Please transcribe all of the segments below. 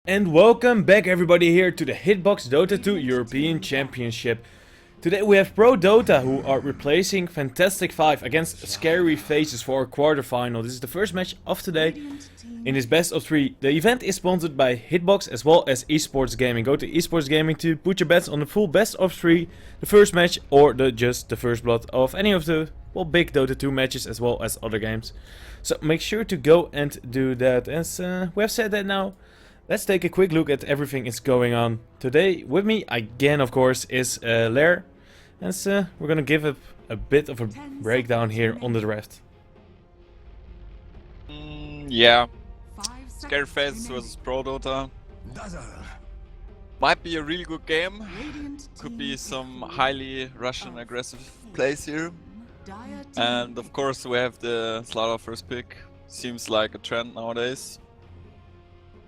And welcome back everybody here to the Hitbox Dota 2 European Championship. Today we have ProDota who are replacing Fantastic 5 against Scary Faces for a quarterfinal. This is the first match of today in this best of 3. The event is sponsored by Hitbox as well as Esports Gaming. Go to Esports Gaming to put your bets on the full best of 3, the first match or just the first blood of any of the big Dota 2 matches as well as other games. So make sure to go and do that. As we have said that now, let's take a quick look at everything that's going on. Today with me again, of course, is Lair. And we're gonna give a bit of a breakdown here on the draft. Yeah, Scary Faces vs ProDota. Might be a really good game. Could be some highly Russian aggressive plays here. And of course we have the Slaughter first pick. Seems like a trend nowadays.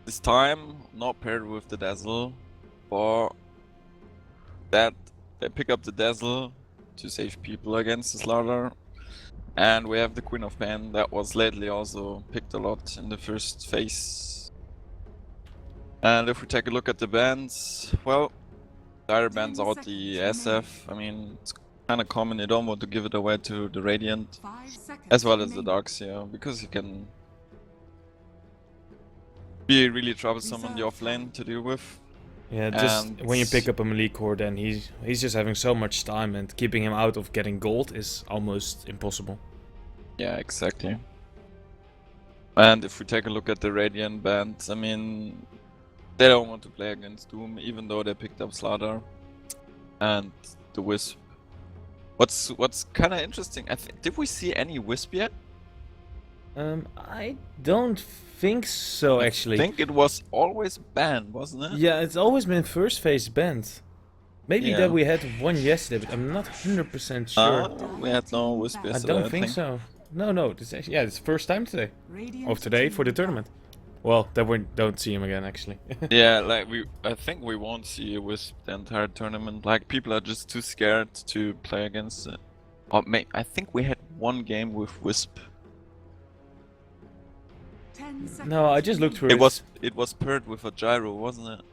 This time not paired with the Dazzle. For that they pick up the Dazzle to save people against the Slaughter. And we have the Queen of Pain that was lately also picked a lot in the first phase. And if we take a look at the bands, well, the other bands out the SF. I mean, it's kind of common, you don't want to give it away to the Radiant as well as the Darkseer, because you can be really troublesome on the offlane to deal with. Yeah, just when you pick up a melee core, then he's just having so much time, and keeping him out of getting gold is almost impossible. Yeah, exactly. And if we take a look at the Radiant band, I mean, they don't want to play against Doom, even though they picked up Slaughter and the Wisp. What's kind of interesting, did we see any Wisp yet? I don't think so, actually. I think it was always banned, wasn't it? Yeah, it's always been first phase banned. Maybe that we had one yesterday, but I'm not 100% sure. We had no Wisp yesterday. I don't think so. No, this actually, it's first time today. Of today for the tournament. Well, that we don't see him again, actually. Yeah, like I think we won't see a Wisp the entire tournament. Like, people are just too scared to play against it. Or I think we had one game with Wisp. No, I just looked through it. It was paired with a gyro, wasn't it?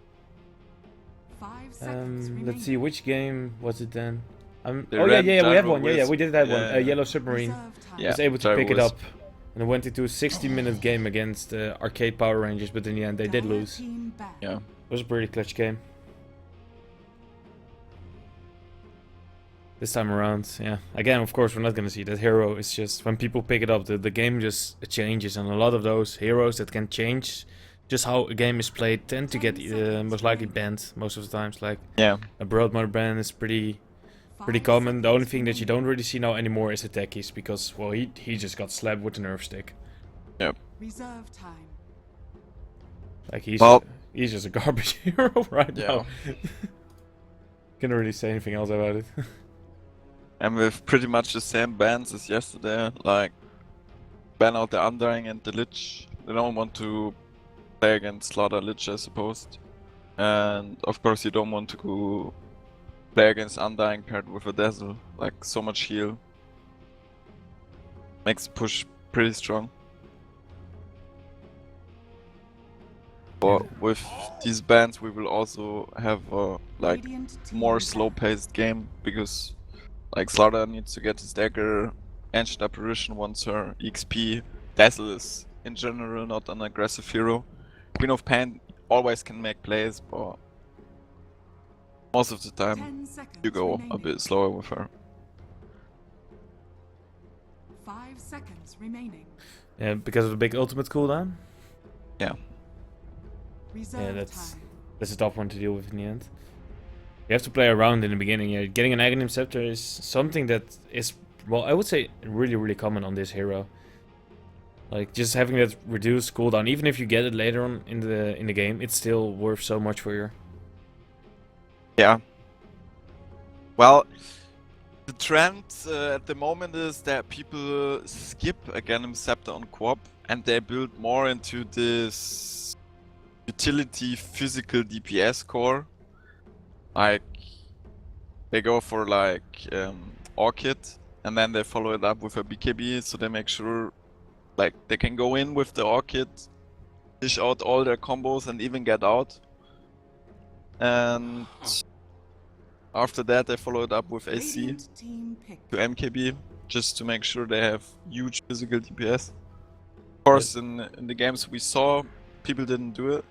Let's see, which game was it then? Oh yeah, we have one. Yeah, we did that one. Yellow Submarine. Yeah, was able to pick it up. And I went into a 60-minute game against Arcade Power Rangers, but in the end they did lose. Yeah. It was a pretty clutch game. This time around, yeah. Again, of course, we're not gonna see that hero. It's just when people pick it up, the game just changes, and a lot of those heroes that can change just how a game is played tend to get most likely banned most of the times. Like, yeah, a Broadmother ban is pretty common. The only thing that you don't really see now anymore is Attackis, because, well, he just got slapped with a nerf stick. Yep. Reserve time. Like, he's just a garbage hero right now. Can't really say anything else about it. And with pretty much the same bans as yesterday, like ban out the Undying and the Lich. They don't want to play against Slaughter Lich, I suppose. And of course you don't want to go play against Undying paired with a Dazzle. Like, so much heal. Makes the push pretty strong. But with these bans we will also have a like more slow-paced game, because like Slaughter needs to get his dagger, Ancient Apparition wants her EXP, Dazzle is in general not an aggressive hero. Queen of Pain always can make plays, but most of the time you go a bit slower with her. 5 seconds remaining. Yeah, because of the big ultimate cooldown? Yeah. Yeah, that's a tough one to deal with in the end. You have to play around in the beginning. Yeah, getting an Aghanim Scepter is something that is, well, I would say really common on this hero. Like, just having that reduced cooldown, even if you get it later on in the game, it's still worth so much for you. Yeah. Well, the trend at the moment is that people skip Aghanim Scepter on Quap, and they build more into this utility physical DPS core. Like, they go for like Orchid, and then they follow it up with a BKB, so they make sure like they can go in with the Orchid dish out all their combos and even get out. And after that, they followed up with AC Radiant team picked. to MKB, just to make sure they have huge physical DPS. Of course, in the games we saw, people didn't do it.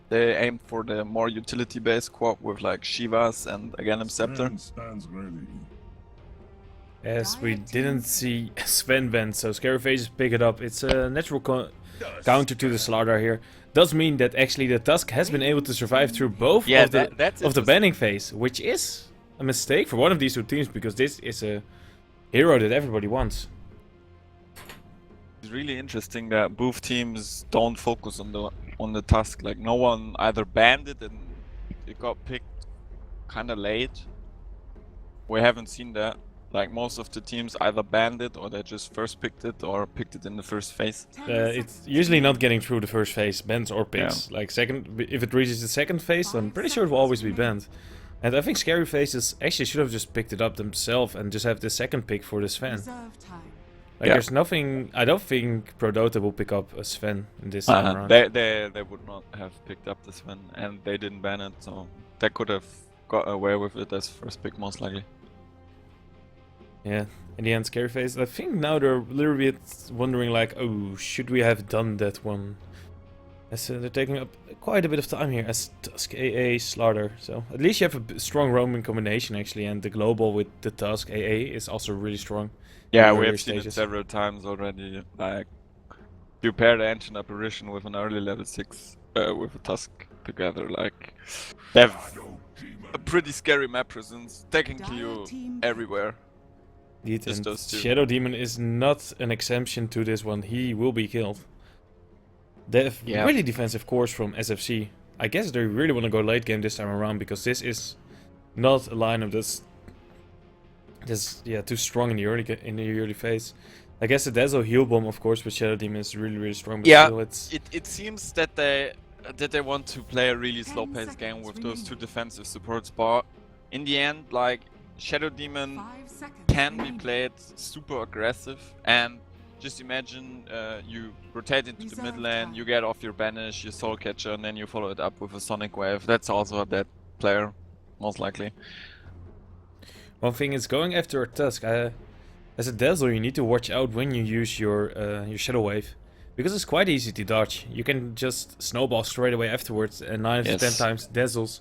They aimed for the more utility-based quad with like Shivas and Aghanim Scepter. Stands ready. As we didn't see Sven bend, so Scary Faces pick it up. It's a natural counter to the Slardar here. Does mean that actually the Tusk has been able to survive through both Yeah, of the banning phase, which is a mistake for one of these two teams, because this is a hero that everybody wants. It's really interesting that both teams don't focus on the Tusk. Like no one either banned it and it got picked kind of late. We haven't seen that. Like most of the teams either banned it or they just first picked it or picked it in the first phase. It's usually not getting through the first phase, bans or picks. Yeah. Like if it reaches the second phase, I'm pretty sure it will always be banned. And I think Scary Faces actually should have just picked it up themselves and just have the second pick for the Sven. Reserve time. Like there's nothing, I don't think ProDota will pick up a Sven in this time around. They would not have picked up the Sven and they didn't ban it, so they could have got away with it as first pick most likely. Yeah, in the end, Scary Faces, I think now they're a little bit wondering like, oh, should we have done that one? As they're taking up quite a bit of time here as Tusk, AA, Slardar. So at least you have a strong roaming combination actually, and the global with the Tusk, AA is also really strong. Yeah, in we earlier have seen it stages. several times already. Like, you pair the Ancient Apparition with an early level 6 with a Tusk together. Like, they have a pretty scary map presence, taking you everywhere. Indeed, Just and those two. Shadow Demon is not an exemption to this one. He will be killed. They have really defensive cores from SFZ. I guess they really want to go late game this time around, because this is not a lineup that's too strong in the early phase. I guess the Dazzle heal bomb, of course, with Shadow Demon is really strong. But Yeah, still it seems that they want to play a really slow paced game with those two defensive supports, but in the end, like, Shadow Demon 5 seconds can be remaining. played super aggressive, and just imagine you rotate into the mid lane, you get off your banish, your soul catcher, and then you follow it up with a sonic wave. That's also a dead player, most likely. One thing is going after a Tusk. As a Dazzle, you need to watch out when you use your Shadow Wave, because it's quite easy to dodge. You can just snowball straight away afterwards, and 9 out of 10 times Dazzles,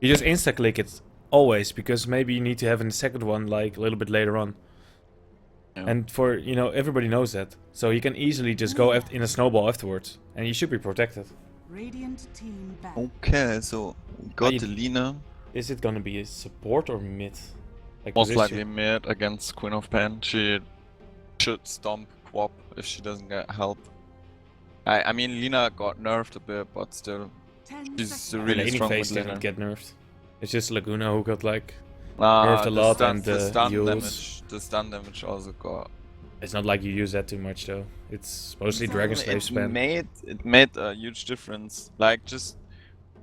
you just insta click it always, because maybe you need to have in the second one like a little bit later on. Yeah. And for everybody knows that, so you can easily just go in a snowball afterwards, and you should be protected. Radiant team back. Okay, so we got you- the Lina. Is it gonna be a support or mid? Like Most position? likely mid against Queen of Pain. She should stomp Quap if she doesn't get help. I mean, Lina got nerfed a bit, but still, 10 she's seconds. a The really laning strong phase mid laner. didn't get nerfed. It's just Laguna who got like nerfed a the lot, stun, and the the stun heals. damage. The stun damage also got. It's not like you use that too much though. It's mostly Dragon Slave spam. It made a huge difference. Like, just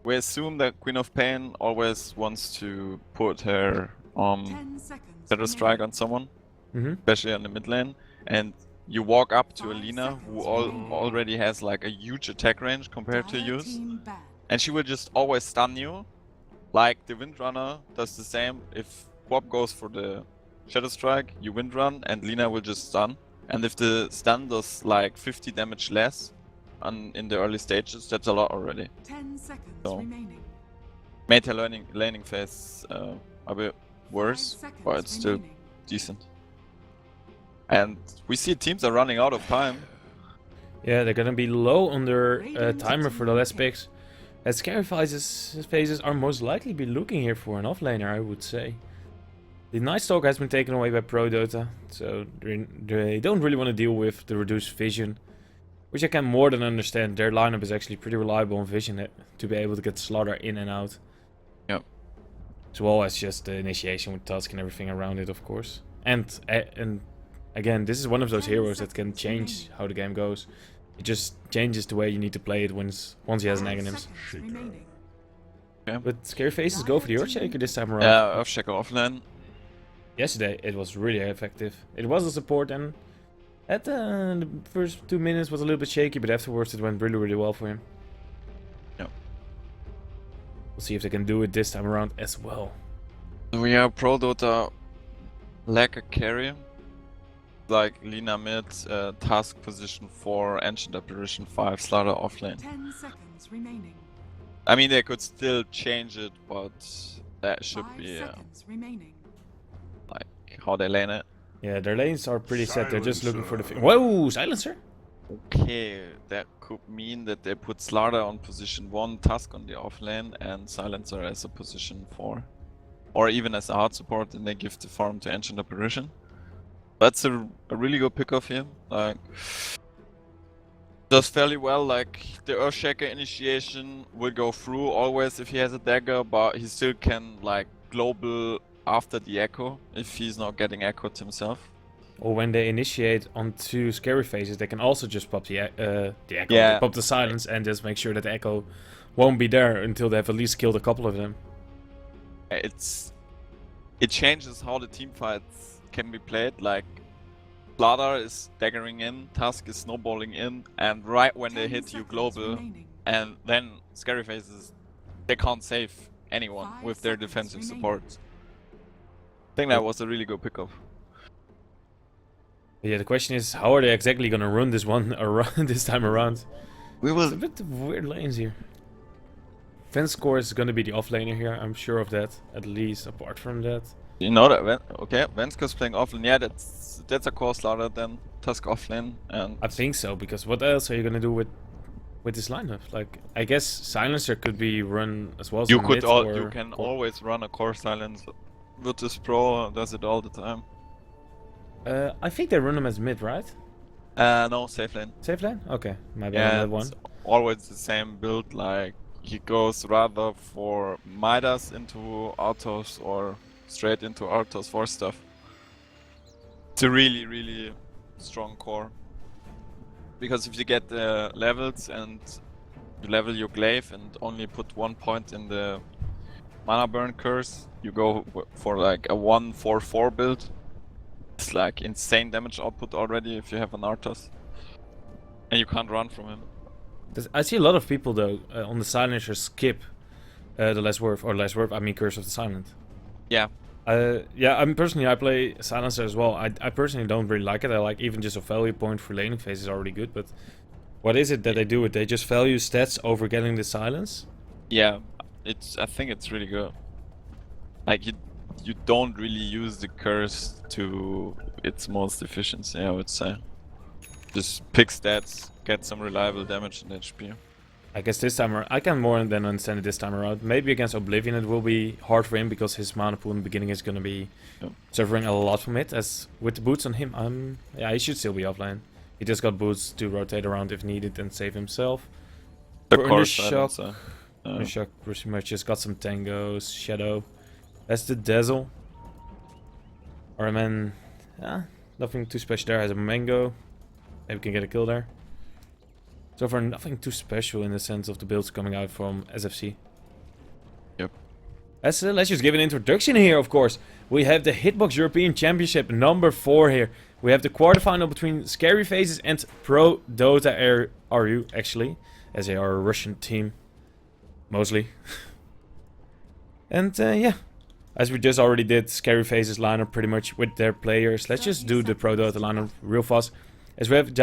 we assume that Queen of Pain always wants to put her 10 seconds Shadow Strike remaining. on someone, Mm-hmm. especially on the mid lane, and you walk up to 5 Alina, who seconds remaining. already has like a huge attack range compared to Dire yours, team back. and she will just always stun you. Like the Windrunner does the same. If Quap goes for the Shadow Strike, you Windrun, and Lina will just stun. And if the stun does like 50 damage less in the early stages, that's a lot already. 10 seconds So, remaining. Made her laning phase a bit 5 worse, seconds but it's still remaining. decent. And we see teams are running out of time. Yeah, they're gonna be low on their Radiant timer for the team last pick. picks. As Scary Faces are most likely be looking here for an offlaner, I would say. The Night Stalker has been taken away by ProDota, so they don't really want to deal with the reduced vision, which I can more than understand. Their lineup is actually pretty reliable on vision to be able to get Slaughter in and out. Yep. As well as just the initiation with Tusk and everything around it, of course. And again, this is one of those 10 heroes that can seconds change remaining. how the game goes. It just changes the way you need to play it once he has an 5 Aghanims. seconds remaining. But Scary Faces go for the Earthshaker this time around. Earthshaker offline. Yesterday it was really effective. It was a support and At the first 2 minutes was a little bit shaky, but afterwards it went really, really well for him. Yep. We'll see if they can do it this time around as well. We have ProDota lack a carry. Like Lina mid, task position 4, ancient apparition 5, slaughter offlane. 10 seconds remaining. I mean, they could still change it, but that should 5 be seconds remaining. like how they lane it. Yeah, their lanes are pretty set. They're just looking for the... Whoa, silencer? Okay, that could mean that they put Slaughter on position 1, Tusk on the offlane, and Silencer as a position 4. Or even as a hard support, and they give the farm to Ancient Apparition. That's a really good pick of him. Like, does fairly well. Like, the Earthshaker initiation will go through always if he has a dagger, but he still can, like, global after the echo if he's not getting echoed himself. Or when they initiate onto scary faces, they can also just pop the echo, Yeah. pop the silence, and just make sure that the echo won't be there until they have at least killed a couple of them. It changes how the team fights can be played. Like, Slaughter is daggering in, Tusk is snowballing in, and right when they 10 hit you seconds global, remaining. and then scary faces, they can't save anyone 5 with their seconds defensive remaining. support. I think that was a really good pickup. Yeah, the question is, how are they exactly gonna run this one around this time around? We It's a will. bit of weird lanes here. Fenscore is gonna be the offlaner here, I'm sure of that. At least, apart from that. You know that. Okay, Venska's playing offlane. Yeah, that's a core Slaughter then. Tusk offlane, and I think so, because what else are you gonna do with this lineup? Like, I guess Silencer could be run as well as you a could mid all or- you can or- always run a core silence. Virtus Pro does it all the time. I think they run them as mid, right? No, safe lane. Safe lane? Okay, my bad on Yeah, that one. it's always the same build. Like, he goes rather for Midas into autos or straight into autos for stuff. It's a really, really strong core. Because if you get the levels and you level your glaive and only put 1 point in the mana burn curse, you go for like a 1-4-4 build. It's like insane damage output already if you have an Arthas. And you can't run from him. I see a lot of people though on the Silencer skip the less worth, or less worth, I mean Curse of the Silent. Yeah. Yeah, I play Silencer as well. I personally don't really like it. I like even just a value point for laning phase is already good, but what is it that they do? They just value stats over getting the silence? Yeah, I think it's really good. Like, you don't really use the curse to its most efficiency, I would say. Just pick stats, get some reliable damage and HP. I guess this time I can more than understand it this time around. Maybe against Oblivion it will be hard for him because his mana pool in the beginning is gonna be suffering a lot from it. As with the boots on him, yeah, he should still be offline. He just got boots to rotate around if needed and save himself. The For core Undershock, silencer. Undershock pretty much just got some tangos, Shadow. That's the Dazzle. Oraman, yeah, nothing too special there. Has a Mango. Maybe we can get a kill there. So far, nothing too special in the sense of the builds coming out from SFC. Yep. Let's just give an introduction here, of course. We have the Hitbox European Championship number 4 here. We have the quarterfinal between Scary Faces and ProDota RU, actually. As they are a Russian team. Mostly. And yeah. As we just already did, Scary Faces lineup pretty much with their players. Let's just do the ProDota lineup real fast. As we have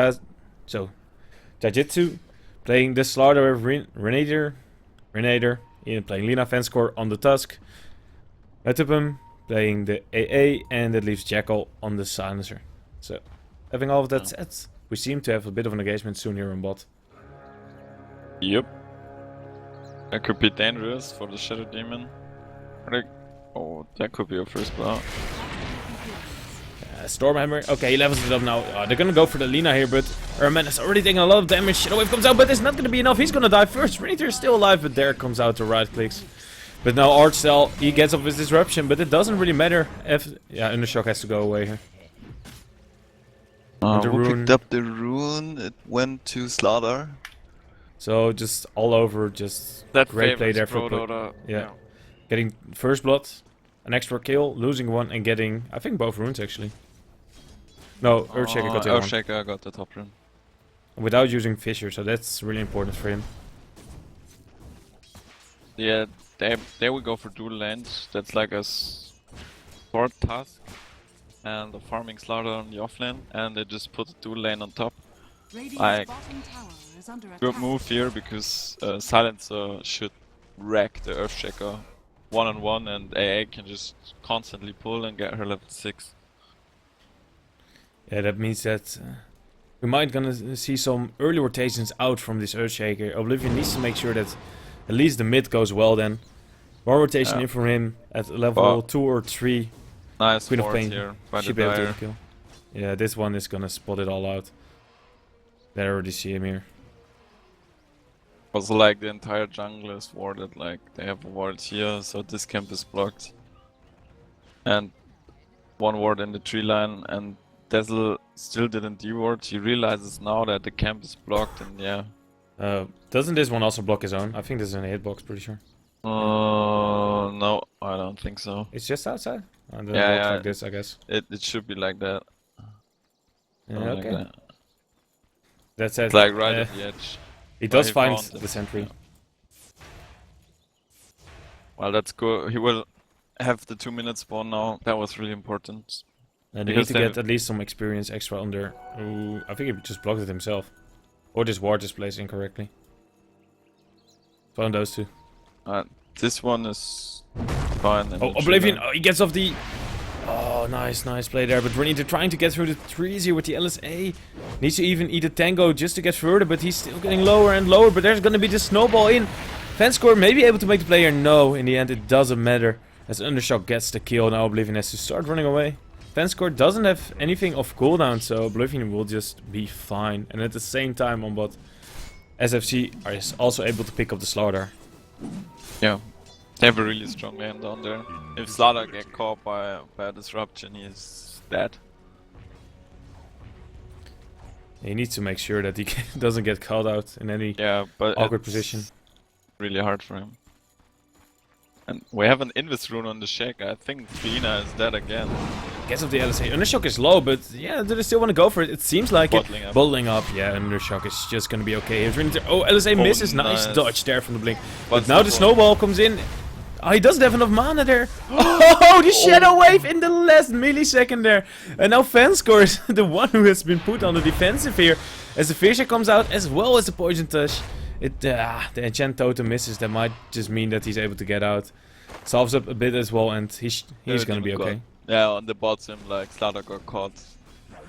Jajitsu playing the Slaughter Renator, Ian playing Lina Fenscore on the Tusk, Metapum playing the AA, and that leaves Jackal on the Silencer. So, having all of that said, we seem to have a bit of an engagement soon here on bot. Yep. That could be dangerous for the Shadow Demon. Oh, that could be a first blow. Stormhammer, okay, he levels it up now. They're gonna go for the Lina here, but Erman is already taking a lot of damage. Shadow Wave comes out, but it's not gonna be enough. He's gonna die first. Renator is still alive, but there comes out the right clicks. But now Artcell, he gets off his disruption, but it doesn't really matter if... Yeah, Undershock has to go away here. The Who rune. picked up the rune? It went to Slaughter. So just all over, just That great play there favors for ProDota. yeah. Getting first blood, an extra kill, losing one, and getting, I think, both runes actually. No, Earthshaker got the other one. Earthshaker got the top rune. Without using Fissure, so that's really important for him. Yeah, there we go for dual lanes. That's like a short task. And the farming slaughter on the offlane, and they just put a dual lane on top. Radiant's Like, bottom tower is under good attack. move here because Silencer should wreck the Earthshaker one-on-one, and AA can just constantly pull and get her level 6. Yeah, that means that we might gonna see some early rotations out from this Earthshaker. Oblivion needs to make sure that at least the mid goes well then. One rotation in from him at level 2 or 3. Nice Queen of ward Pain here by the should be able to Dire. kill. Yeah, this one is gonna spot it all out. They already see him here. Also, like, the entire jungle is warded, like, they have a ward here, so this camp is blocked. And one ward in the tree line, and Dazzle still didn't deward. He realizes now that the camp is blocked, and yeah. Doesn't this one also block his own? I think this is in a hitbox, pretty sure. No, I don't think so. It's just outside? And then Yeah, it works yeah. like this, I guess. It should be like that. Yeah, Like okay. that. That's it. It's like right at the edge. He does he find found it. the sentry. Yeah. Well, that's good. He will have the 2-minute spawn now. That was really important. And they need Because to they- get at least some experience extra on there. Ooh, I think he just blocked it himself. Or this ward is placed incorrectly. Found those two. This one is fine. and Oh, it should Oblivion! have- Oh, he gets off the... Oh, nice play there. But they're trying to get through the trees here with the LSA. Needs to even eat a tango just to get further, but he's still getting lower and lower. But there's gonna be the snowball in. Fanscore may be able to make the player. No, in the end it doesn't matter. As Undershock gets the kill, now Oblivion has to start running away. Fanscore doesn't have anything of cooldown, so Oblivion will just be fine. And at the same time on bot, SFZ is also able to pick up the slaughter. Yeah. They have a really strong lane down there. If Slaughter get caught by a disruption, he's dead. He needs to make sure that he doesn't get caught out in any Yeah, but awkward it's position. really hard for him. And we have an Invis rune on the Shaker. I think Lina is dead again. Gets off the LSA. Undershock is low, but yeah, do they still want to go for it? It seems like Bottling it. up. Bottling up. Yeah, Undershock is just gonna be okay. Oh, LSA misses. Nice nice. dodge there from the blink. But But now the snowball comes in. Oh, he doesn't have enough mana there. Oh, the shadow wave in the last millisecond there. And now Fanscore is the one who has been put on the defensive here. As the Fissure comes out as well as the Poison Touch. The enchant totem misses. That might just mean that he's able to get out. Solves up a bit as well, and he's gonna be okay. Yeah, on the bottom, like Slaughter got caught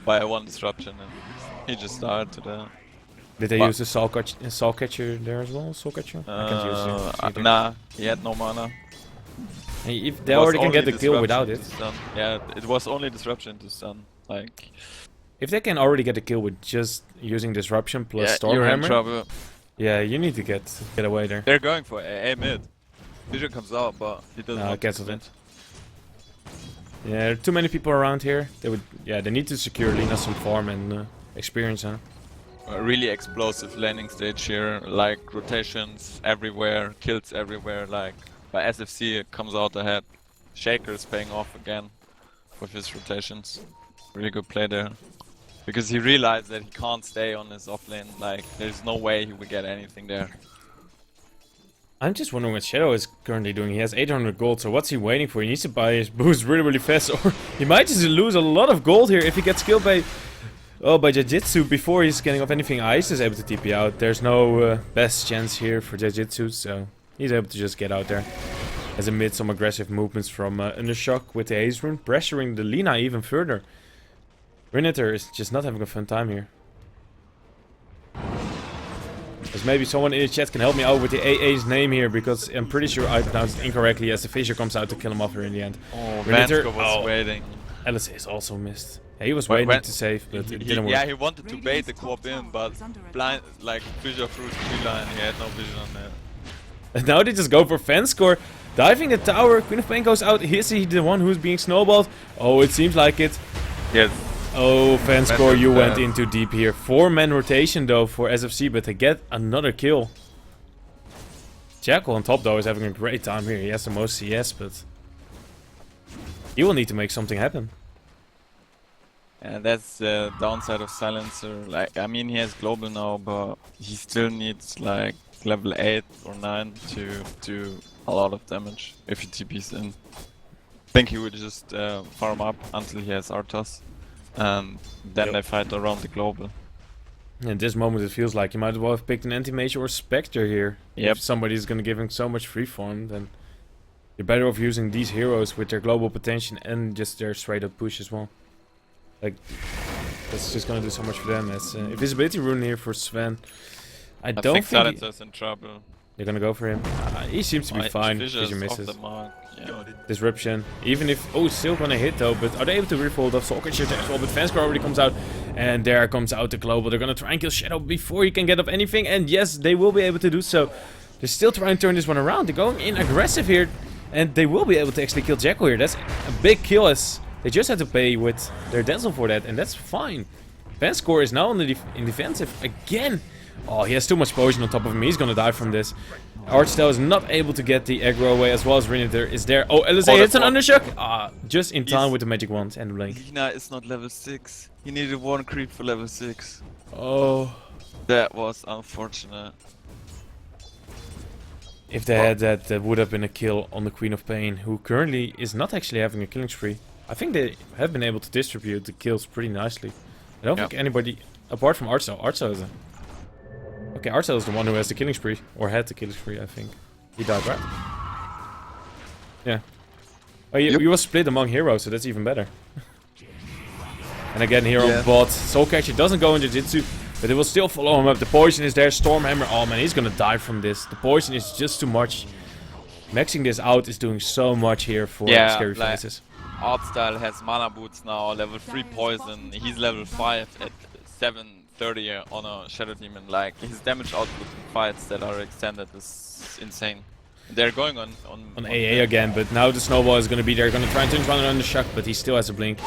by one disruption and he just died to the... Did they But- use the soul catcher there as well? Soul catcher? I can't use it. either. Nah, he had no mana. Hey, if they It was already can only get the kill disruption without to it. stun. Yeah, it was only disruption to stun. Like, If they can already get the kill with just using disruption plus yeah, you're in Stormhammer, trouble. yeah, you need to get away there. They're going for A mid. Vision comes out, but he doesn't want to Gets commit. it. Yeah, there are too many people around here. They need to secure Lina some farm and experience, huh? A really explosive landing stage here, like rotations everywhere, kills everywhere, like by SFC it comes out ahead. Shaker is paying off again with his rotations. Really good play there. Because he realized that he can't stay on his offlane, like there's no way he would get anything there. I'm just wondering what Shadow is currently doing. He has 800 gold, so what's he waiting for? He needs to buy his boost really fast, or he might just lose a lot of gold here if he gets killed by Jajitsu before he's getting off anything. Ice is able to TP out. There's no best chance here for Jajitsu, so he's able to just get out there. As amid some aggressive movements from Undershock with the Haze Rune, pressuring the Lina even further. Renator is just not having a fun time here. As maybe someone in the chat can help me out with the AA's name here, because I'm pretty sure I pronounced it incorrectly as the Fissure comes out to kill him off here in the end. Oh, Renator- Vansko was waiting. LSA is also missed. Yeah, he was Wait, waiting when- to save, but it He, didn't work. yeah, he wanted to bait the co-op in, but blind, like Fissure through the tree line, he had no vision on that. And now they just go for Fanscore. Diving the tower, Queen of Pain goes out. Is he the one who's being snowballed? Oh, it seems like it. Yes. Oh, Fanscore, you went bad. in too deep here. 4-man rotation though for SFC, but they get another kill. Jackal on top though is having a great time here. He has the most CS, but he will need to make something happen. And that's the downside of Silencer. Like, I mean, he has global now, but he still needs like level 8 or 9 to do a lot of damage if he TPs in. I think he would just farm up until he has Arthas, and then they fight around the global. At this moment it feels like you might as well have picked an anti-mage or a Spectre here. Yep. If somebody's gonna give him so much freeform, then you're better off using these heroes with their global potential and just their straight up push as well. Like, that's just gonna do so much for them. As invisibility rune here for Sven. I don't think Silencer's in trouble. they're gonna go for him. He seems to be fine. Fissure Fissure misses. off the mark. Yeah. Disruption. Even if... Oh, still gonna hit though, but are they able to refold off Soulcatcher as well? But Fanskar already comes out, and there comes out the global. They're gonna try and kill Shadow before he can get up anything, and yes, they will be able to do so. They're still trying to turn this one around. They're going in aggressive here, and they will be able to actually kill Jekyll here. That's a big kill, as they just had to pay with their Denzel for that, and that's fine. Fanskar is now on the in defensive again. Oh, he has too much potion on top of him. He's gonna die from this. Archstel is not able to get the aggro away, as well as Rinitor is there. Oh, LSA hits an undershock! Just in time with the magic wand and the blink. Lina is not level 6. He needed 1 creep for level 6. Oh. That was unfortunate. If they had that, that would have been a kill on the Queen of Pain, who currently is not actually having a killing spree. I think they have been able to distribute the kills pretty nicely. I don't think anybody, apart from Archstel. Archstel is a... Okay, Archstel is the one who has the killing spree, or had the killing spree, I think. He died, right? Yeah. Oh, he was split among heroes, so that's even better. And again, here on bot, Soulcatcher doesn't go into Jitsu, but it will still follow him up. The poison is there, Stormhammer. Oh man, he's gonna die from this. The poison is just too much. Maxing this out is doing so much here for Scary Faces. Artstyle has mana boots now, level 3 poison. He's level 5 at 730 on a Shadow Demon. Like, his damage output in fights that are extended is insane. They're going on AA again, but now the snowball is going to be there. Going to try and turn around on the shock, but he still has a blink.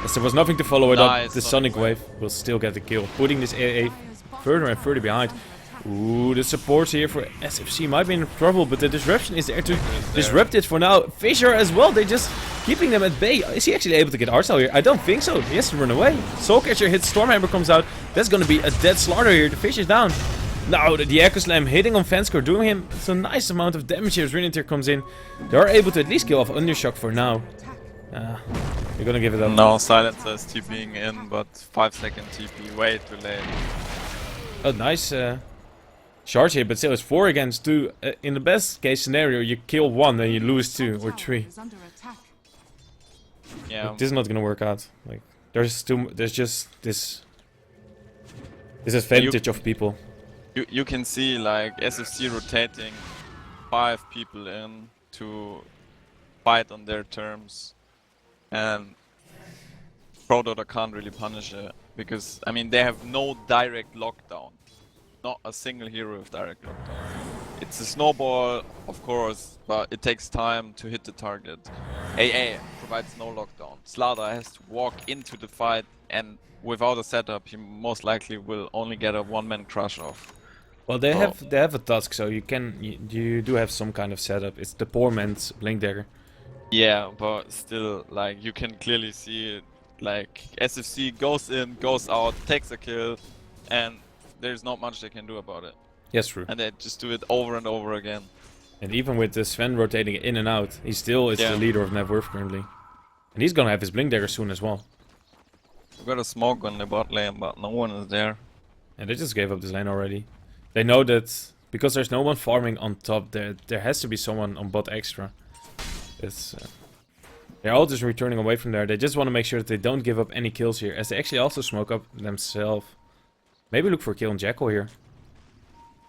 As there was nothing to follow it up, the Sonic Wave will still get the kill, putting this AA further and further behind. Ooh, the support here for SFZ might be in trouble, but the disruption is there to disrupt it for now. Fissure as well, they're just keeping them at bay. Is he actually able to get Arcel here? I don't think so. He has to run away. Soulcatcher hits, Stormhammer comes out. That's going to be a dead slaughter here. The fish is down. Now the Echo Slam hitting on Fanskar, doing him some nice amount of damage here as Rinitor comes in. They are able to at least kill off Undershock for now. You're gonna give it up. No, Silencer is TPing in, but 5-second TP, way too late. Oh, nice charge here, but still it's 4 against 2. In the best case scenario, you kill 1 and you lose 2 or 3. Yeah. Like, this is not gonna work out. Like, there's just this advantage of people. You can see like SFC rotating 5 people in to fight on their terms, and ProDota can't really punish it because, I mean, they have no direct lockdown. Not a single hero with direct lockdown. It's a snowball, of course, but it takes time to hit the target. AA provides no lockdown. Slaughter has to walk into the fight, and without a setup, he most likely will only get a one-man crush off. Well, they have a task, so you do have some kind of setup. It's the poor man's Blink Dagger. Yeah, but still, like, you can clearly see it. Like, SFC goes in, goes out, takes a kill, and there's not much they can do about it. Yes, true. And they just do it over and over again. And even with Sven rotating in and out, he still is the leader of Net Worth currently. And he's gonna have his Blink Dagger soon as well. We got a smoke on the bot lane, but no one is there. And they just gave up this lane already. They know that because there's no one farming on top, there has to be someone on bot extra. They're all just returning away from there. They just want to make sure that they don't give up any kills here, as they actually also smoke up themselves. Maybe look for a kill on Jackal here.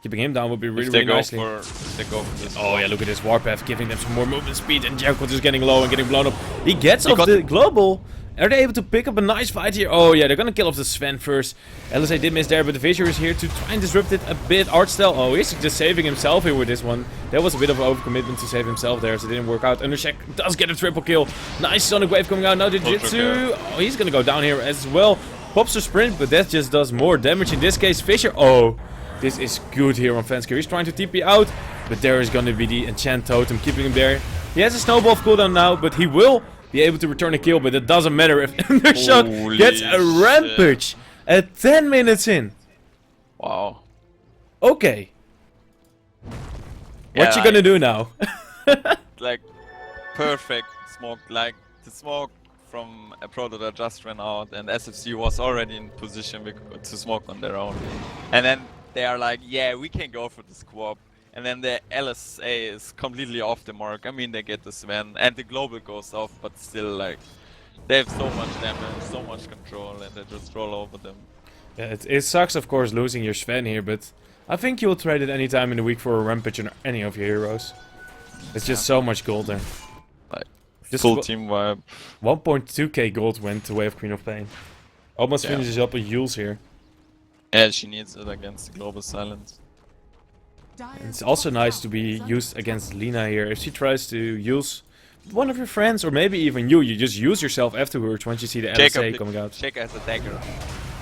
Keeping him down would be really nicely. If they go for this. Oh yeah, look at this Warpath giving them some more movement speed, and Jackal just getting low and getting blown up. He gets off the global. Are they able to pick up a nice fight here? Oh yeah, they're gonna kill off the Sven first. LSA did miss there, but the Fissure is here to try and disrupt it a bit. Archstel, oh, he's just saving himself here with this one. That was a bit of an overcommitment to save himself there, so it didn't work out. Undershack does get a triple kill. Nice Sonic Wave coming out. Now the Jitsu. Oh, he's gonna go down here as well. Pops a sprint, but that just does more damage. In this case, Fissure. Oh, this is good here on Fanskar. He's trying to TP out, but there is gonna be the Enchant Totem keeping him there. He has a snowball of cooldown now, but he will be able to return a kill, but it doesn't matter if Undershock Holy gets a rampage at 10 minutes in. Wow. Okay. What you gonna do now? Like perfect smoke, like the smoke from a ProDota just ran out and SFC was already in position to smoke on their own. And then they are like, yeah, we can go for the squab. And then the LSA is completely off the mark. I mean, they get the Sven and the global goes off, but still, like, they have so much damage, so much control, and they just roll over them. Yeah, it sucks, of course, losing your Sven here, but I think you'll trade it any time in the week for a rampage on any of your heroes. It's just so much gold there. Like, Just full team vibe. 1.2k gold went to way of Queen of Pain. Almost Yeah. finishes up with Yules here. Yeah, she needs it against the global silence. It's also nice to be used against Lina here. If she tries to use one of your friends, or maybe even you just use yourself afterwards once you see the LSA coming out. Jacob has a dagger.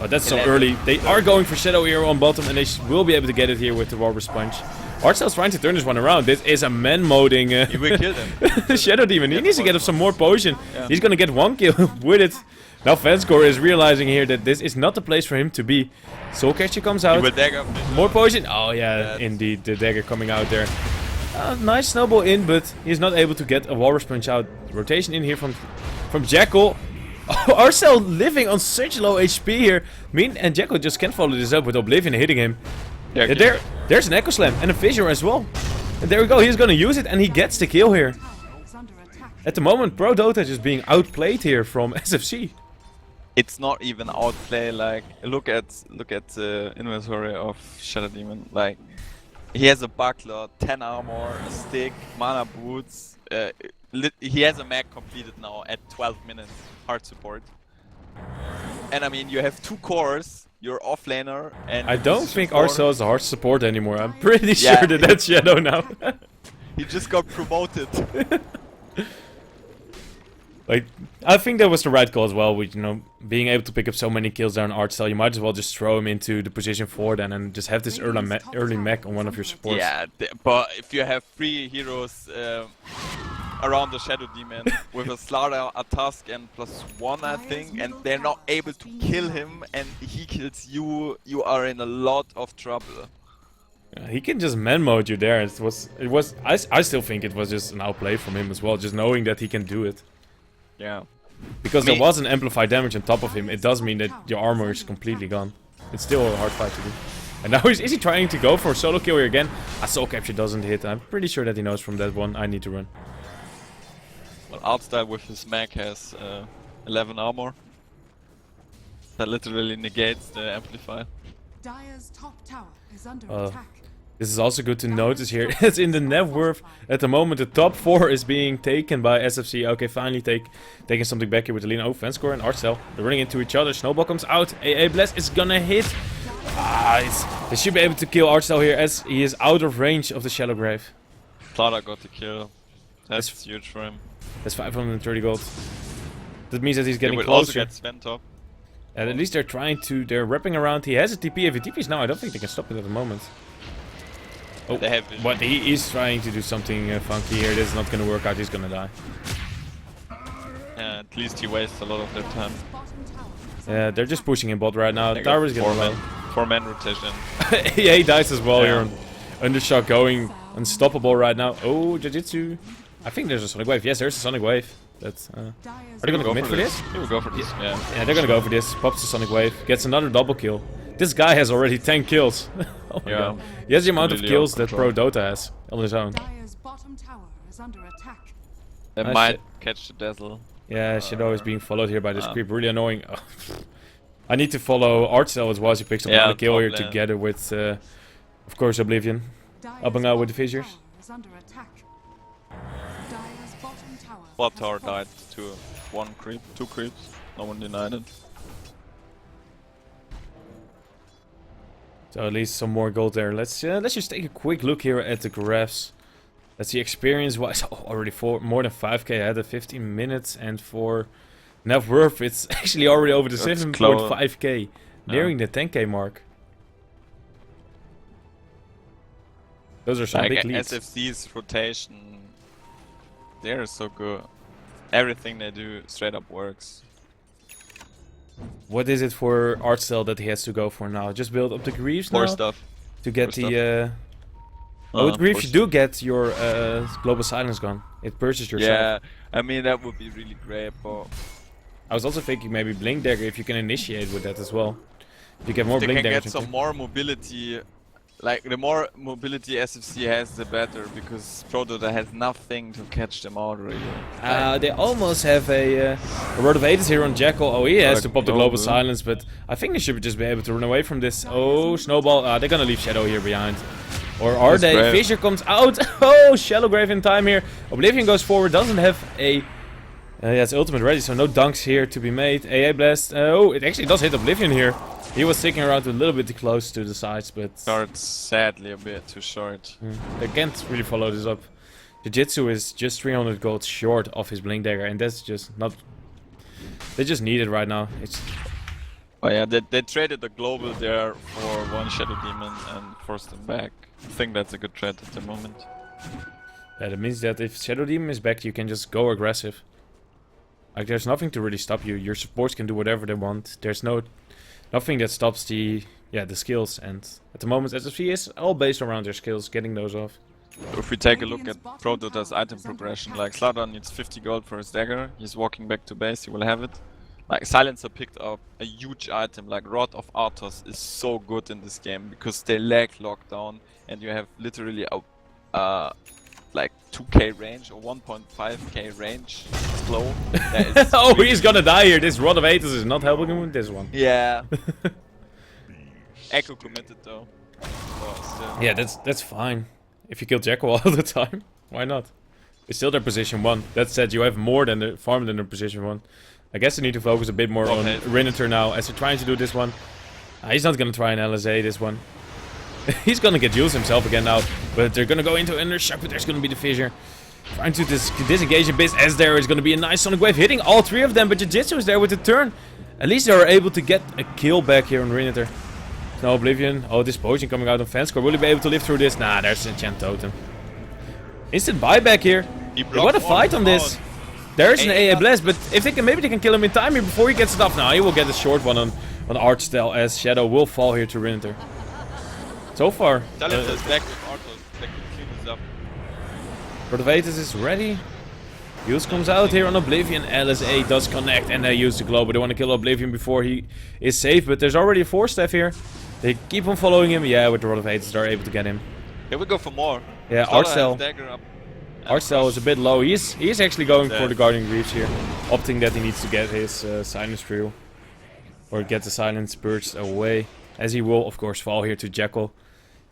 Oh, that's so early. They are going for Shadow Hero on bottom, and they will be able to get it here with the Warber Sponge. Artcel's trying to turn this one around. This is a man-moding He will kill them. Shadow Demon. He needs to get up some more potion. Yeah. He's gonna get one kill with it. Now Fanscore is realizing here that this is not the place for him to be. Soulcatcher comes He out. will dagger. More potion. Oh yeah, Yes. indeed, the dagger coming out there. Nice snowball in, but he's not able to get a Walrus Punch out. Rotation in here from Jackal. Arcel living on such low HP here. Mean and Jackal just can't follow this up with Oblivion hitting him. Yeah, Yeah, there's an Echo Slam and a Fissure as well. And there we go, he's gonna use it and he gets the kill here. At the moment, ProDota is just being outplayed here from SFC. It's not even outplay. Like, look at the inventory of Shadow Demon. Like, he has a buckler, 10 armor, a stick, mana boots. He has a mag completed now at 12 minutes. Hard support. And I mean, you have 2 cores. You're offlaner, and I don't think Arcel is a hard support anymore. I'm pretty Yeah. sure that that's Shadow now. he just got promoted. Like, I think that was the right call as well, with, you know, being able to pick up so many kills there on Arcel. You might as well just throw him into the position 4 then and just have this early mech on one of your supports. Yeah, but if you have 3 heroes around the Shadow Demon with a Slaughter, a Tusk, and +1, I think, and they're not able to kill him, and he kills you, you are in a lot of trouble. Yeah, he can just man mode you there. I still think it was just an outplay from him as well, just knowing that he can do it. Yeah. Because there was an amplified damage on top of him, it does mean that your armor is completely gone. It's still a hard fight to do. And now is he trying to go for a solo kill here again? A soul capture doesn't hit. I'm pretty sure that he knows from that one. I need to run. Well, Outstyle with his mag has 11 armor. That literally negates the amplifier. Dire's top tower is under Uh, attack. This is also good to notice here. It's in the net worth. At the moment, the top 4 is being taken by SFC. Okay, finally taking something back here with the Lina. Oh, Fanscore and Arcel. They're running into each other. Snowball comes out. AA Blast is gonna hit. They should be able to kill Arcel here as he is out of range of the Shallow Grave. Slaughter got the kill. That's huge for him. That's 530 gold. That means that he's He getting will also closer. get Sven top. And at least they're wrapping around. He has a TP. If he TPs now, I don't think they can stop it at the moment. Oh, They have vision. but he is trying to do something funky here. This is not going to work out. He's going to die. At least he wastes a lot of their time. Bottom tower is Yeah, they're just pushing him bot right now. They Tower got is getting low. 4-man rotation. Yeah, he dies as well Yeah. here. Undershock going unstoppable right now. Oh, Jujitsu. I think there's a Sonic Wave. Yes, there's a Sonic Wave. That's, Dire's are they going to commit for this? He will go for this, yeah. Yeah, they're going to go for this. Pops the Sonic Wave. Gets another double kill. This guy has already 10 kills. Oh my Yeah. god. He has the amount of Really kills out that control. ProDota has on his own. Dire's bottom tower is under attack. They Nice might shit. catch the Dazzle. Yeah, Shadow is being followed here by this creep. Really annoying. Oh, I need to follow Arcel as well as he picks up Yeah, another kill here top lane. together with, of course, Oblivion. Up and out with the fissures. Is under attack. Dire's bottom tower. Bot has tower fallen. died to 1 creep, 2 creeps. No one denied it. So at least some more gold there. Let's just take a quick look here at the graphs. Let's see, experience-wise, already more than 5k ahead of 15 minutes, and for net worth, it's actually already over the That's 7.5k, nearing the 10k mark. Those are some Like big leads. SFC's rotation, they're so good. Everything they do straight up works. What is it for art style that he has to go for now? Just build up the Greaves now? More stuff. To get For the... with Greaves you for do get your Global Silence gun. It purchases yourself. Yeah, I mean that would be really great, but I was also thinking maybe Blink Dagger if you can initiate with that as well. If you get more they Blink can Daggers. get some more mobility. Like the more mobility SFC has, the better, because ProDota has nothing to catch them out really. They almost have a Road of Ages here on Jackal. Oh, he has to pop the Global Silence, but I think they should just be able to run away from this. Oh, Snowball. They're gonna leave Shadow here behind. Or are they? Grave. Fissure comes out. Oh, Shallow Grave in time here. Oblivion goes forward, doesn't have a... yeah, it's ultimate ready, so no dunks here to be made. AA Blast. Oh, it actually does hit Oblivion here. He was sticking around a little bit too close to the sides, but... Starts sadly a bit too short. They can't really follow this up. Jiu-Jitsu is just 300 gold short of his Blink Dagger, and that's just not... They just need it right now. It's... Oh yeah, they traded the global there for one Shadow Demon and forced them back. I think that's a good trade at the moment. Yeah, that means that if Shadow Demon is back, you can just go aggressive. Like, there's nothing to really stop you. Your supports can do whatever they want. There's nothing that stops the skills. And at the moment, SFC is all based around their skills, getting those off. If we take a look at ProDota's item progression, like Slardar needs 50 gold for his dagger. He's walking back to base, he will have it. Like Silencer picked up a huge item, like Rod of Arthos is so good in this game because they lag lockdown and you have literally a like 2k range or 1.5k range slow. Oh, he's gonna die here. This Rod of Aethys is not helping him with this one. Yeah. Echo committed though. So still. Yeah, that's fine. If you kill Jackal all the time, why not? It's still their position 1. That said, you have more than the farm than their position 1. I guess they need to focus a bit more on Rinater now as they're trying to do this one. He's not gonna try an LSA this one. He's gonna get Jules himself again now, but they're gonna go into Ender Shock, but there's gonna be the fissure. Trying to disengage a bit as there is gonna be a nice Sonic Wave hitting all 3 of them, but Jiu-Jitsu is there with the turn. At least they are able to get a kill back here on Rinater. No Oblivion. Oh, this potion coming out on Fanscore. Will he be able to live through this? Nah, there's a Enchant Totem. Instant buyback here. What a fight on this. There's an AA Blast, but if they can, maybe they can kill him in time here before he gets it off. Now he will get a short one on Art Style as Shadow will fall here to Rinater. So far, Silencer is back with Arthos. They can clean this up. Road of Aethys is ready. Use comes out here on Oblivion. LSA does connect and they use the Globe. They want to kill Oblivion before he is safe, but there's already a 4-staff here. They keep on following him. Yeah, with the Road of Aethys they're able to get him. Here we go for more. Yeah, Artcell. Artcell is a bit low. He's actually going for the Guardian Greaves here, opting that he needs to get his silence through. Or get the silence purged away. As he will, of course, fall here to Jackal.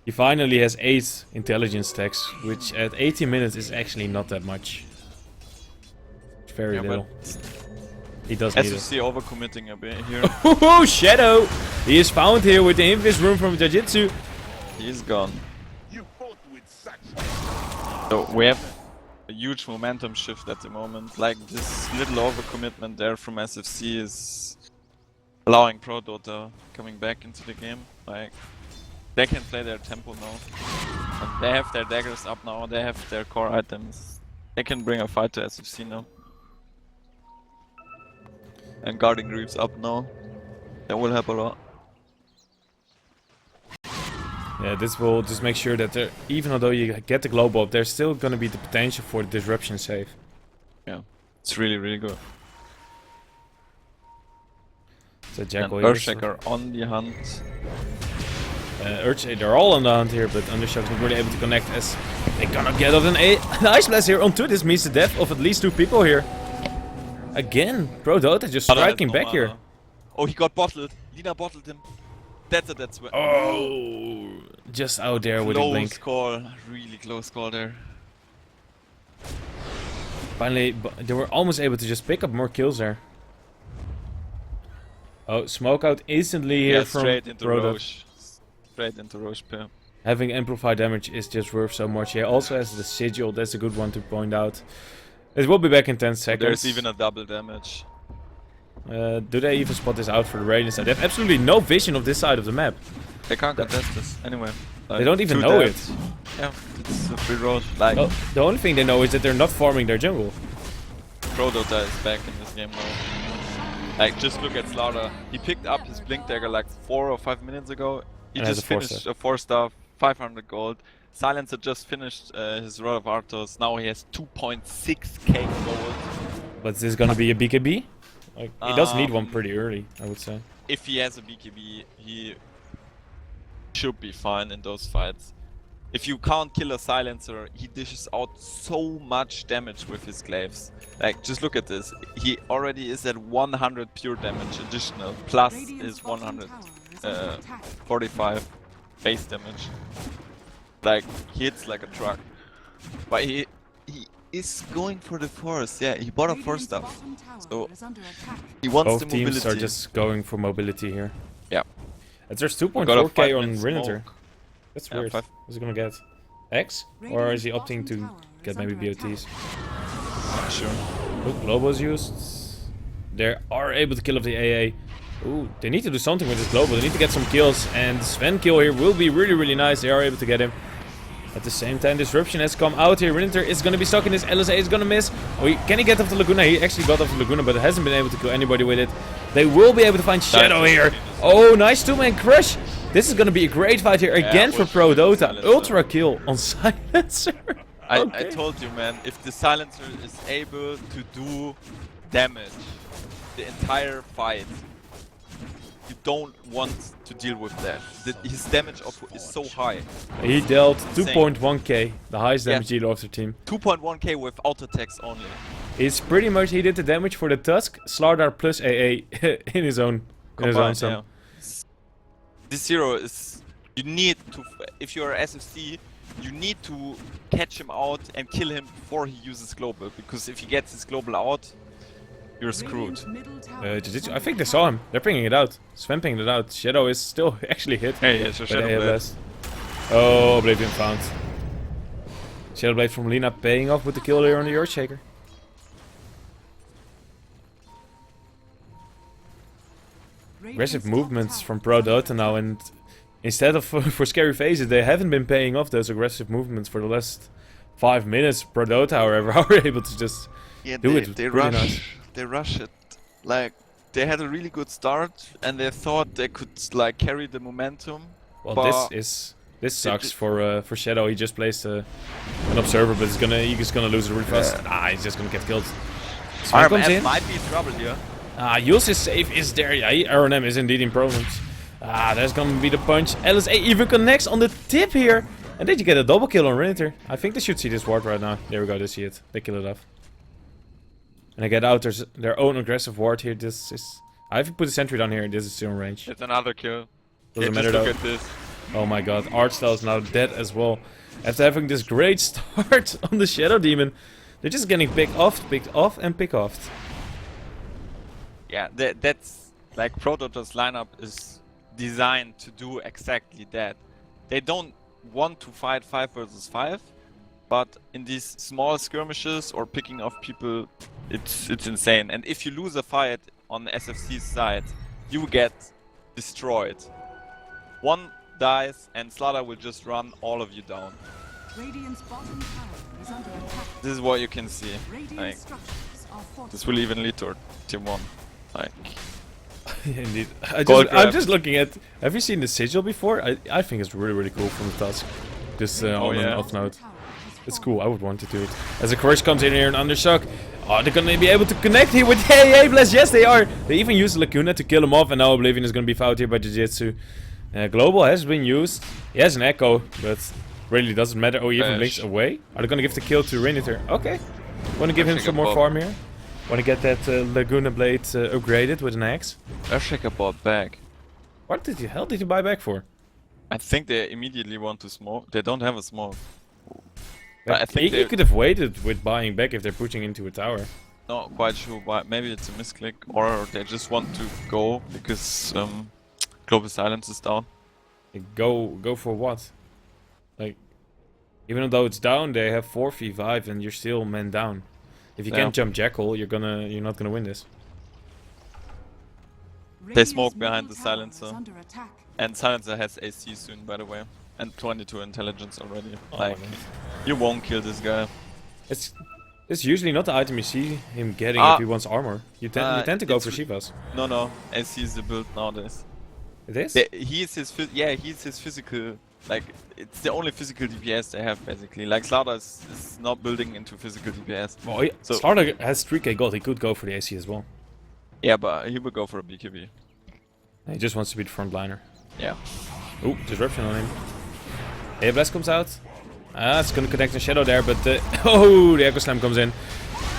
He finally has 8 intelligence stacks, which at 80 minutes is actually not that much. It's very little. He does need it. SFC overcommitting a bit here. Oh, Shadow! He is found here with the Invis room from Jiu-Jitsu. He's gone. So we have a huge momentum shift at the moment. Like this little overcommitment there from SFC is allowing ProDota coming back into the game. Like they can play their tempo now. And they have their daggers up now, they have their core items. They can bring a fight to SFC now. And Guarding Greaves up now. That will help a lot. Yeah, this will just make sure that there, even although you get the global up, there's still gonna be the potential for the disruption save. Yeah, it's really, really good. So Jackal and Earthshaker on the hunt. Earthshaker, they're all on the hunt here, but Undershock's not really able to connect as they're gonna get out an Ice Blast here onto this means the death of at least 2 people here. Again, ProDota just striking back here. Oh, he got bottled. Lina bottled him. That's where. Oh, just out there with a blink. Close call, really close call there. Finally, they were almost able to just pick up more kills there. Oh, smoke out instantly here from straight into ProDota. Roche. Straight into Roche pair. Having amplified damage is just worth so much. He also has the sigil, that's a good one to point out. It will be back in 10 seconds. There's even a double damage. Do they even spot this out for the Radiant side? They have absolutely no vision of this side of the map. They can't contest this anyway. Like, They don't even know it. Yeah, it's a free road. Like, Oh, the only thing they know is that they're not farming their jungle. ProDota is back in this game now. Like, just look at Slaughter. He picked up his Blink Dagger like 4 or 5 minutes ago. He And has just a 4 finished star. a 4-star, 500 gold. Silencer just finished his Rod of Arthos. Now he has 2.6k gold. But is this gonna be a BKB? Like, he does need one pretty early, I would say. If he has a BKB, he should be fine in those fights. If you can't kill a Silencer, he dishes out so much damage with his glaives. Like, just look at this. He already is at 100 pure damage additional, plus his 145 base damage. Like, he hits like a truck. But he is going for the force. Yeah, he bought a 4-star. So he wants Both the teams mobility. are just going for mobility here. Yeah. And there's Got a 2.4k 5-man on Rinneter. smoke. That's Yeah, weird. 5. What's he gonna get? X? Or is he opting to get maybe BOTs? Not sure. Look, Globo's used. They are able to kill off the AA. Ooh, they need to do something with this Globo. They need to get some kills. And Sven kill here will be really, really nice. They are able to get him. At the same time, Disruption has come out here. Rinneter is going to be stuck in this. LSA is going to miss. Oh, can he get off the Laguna? He actually got off the Laguna, but hasn't been able to kill anybody with it. They will be able to find Shadow here. Oh, nice 2-man crush. This is going to be a great fight here again for ProDota. Ultra kill on Silencer. I told you, man, if the Silencer is able to do damage the entire fight, you don't want to deal with that. His damage output is so high. He dealt Insane. 2.1k, the highest damage dealer of the team. 2.1k with auto attacks only. It's pretty much, he did the damage for the Tusk, Slardar plus AA in his own Combined, sum. yeah. This hero is... You need to... If you're SFC, you need to catch him out and kill him before he uses global. Because if he gets his global out, you're screwed. I think they saw him. They're pinging it out. Sven pinged it out. Shadow is still actually hit. Hey, it's a by the Shadow Blade. ALS. Oh, Oblivion found. Shadow Blade from Lina paying off with the kill here on the Earthshaker. Aggressive movements from ProDota now, and instead of for scary phases, they haven't been paying off those aggressive movements for the last 5 minutes. ProDota, however, are able to just do it. They really rush. nice. They rush it. Like, they had a really good start, and they thought they could like carry the momentum. Well, but this sucks for Shadow. He just placed an observer, but he's just gonna lose it really fast. Ah, he's just gonna get killed. Sven comes in. might be in trouble here. Ah, Yul's save is there. Yeah, R&M is indeed in problems. Ah, there's gonna be the punch. LSA even connects on the tip here. And did you get a double kill on Rinneter? I think they should see this ward right now. There we go, they see it. They kill it off. And they get out their own aggressive ward here. This is... I have to put a sentry down here. This is still in range. It's another kill. Doesn't Yeah, matter just though. look at this. Oh my god, Artstyle is now dead as well. After having this great start on the Shadow Demon, they're just getting picked off, and picked off. Yeah, that's like ProDota's lineup is designed to do exactly that. They don't want to fight 5 versus 5, but in these small skirmishes or picking off people, it's insane. And if you lose a fight on SFC's side, you get destroyed. One dies and Slaughter will just run all of you down. Radiant's bottom tower is under attack. This is what you can see. Radiant Like, structures are fortified. this will even lead to Team 1. Like, Indeed. Gold I'm grab. just looking at... Have you seen the sigil before? I think it's really, really cool from the Tusk. Just on an yeah. off note. It's cool, I would want to do it. As the Crush comes in here in Undershock. Oh, they're gonna be able to connect here with AA Blast. Yes, they are. They even used Lacuna to kill him off, and now Oblivion is gonna be fouled here by Jiu-Jitsu. Global has been used. He has an Echo, but really doesn't matter. Oh, he even blinks away. Are they gonna give the kill to Rinneter? Okay. Wanna give him some more farm here? Wanna get that Laguna Blade upgraded with an axe? Earthshaker bought back. What the hell did you buy back for? I think they immediately want to smoke. They don't have a smoke. But I Like, think you they... could have waited with buying back if they're pushing into a tower. Not quite sure why. Maybe it's a misclick, or they just want to go because Global Silence is down. Like, go for what? Like, even though it's down, they have 4v5 and you're still man down. If you can't jump Jackal, you're not gonna win this. They smoke behind the middle tower Silencer. is under attack. And Silencer has AC soon, by the way, and 22 intelligence already. Oh, Like, man. you won't kill this guy. It's It's usually not the item you see him getting if he wants armor. You tend to go it's for Shivas. No, AC is the build nowadays. It is? He's his physical, like, it's the only physical DPS they have, basically. Like, Slaughter is not building into physical DPS. Well, Slaughter has 3k gold, he could go for the AC as well. Yeah, but he will go for a BKB. He just wants to be the front liner. Yeah. Ooh, disruption on him. Hey, Blast comes out. It's gonna connect the Shadow there, but oh, the Echo Slam comes in.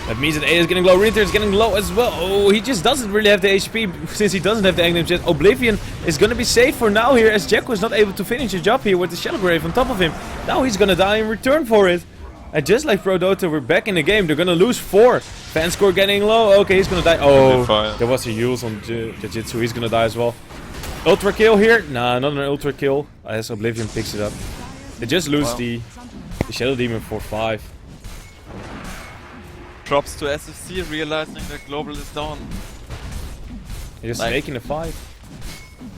That means that A is getting low, Rinter is getting low as well. Oh, he just doesn't really have the HP since he doesn't have the Aghanim Jet. Oblivion is gonna be safe for now here, as Jacko is not able to finish his job here with the Shadow Grave on top of him. Now he's gonna die in return for it. And just like ProDota, we're back in the game. They're gonna lose 4. Fan score getting low. Okay, he's gonna die. Oh, there was a use on Jiu-Jitsu. He's gonna die as well. Ultra kill here? Nah, not an ultra kill. As Oblivion picks it up. They just lose the Shadow Demon for 5. Props to SFZ realizing that Global is down. They're just Like, making a 5.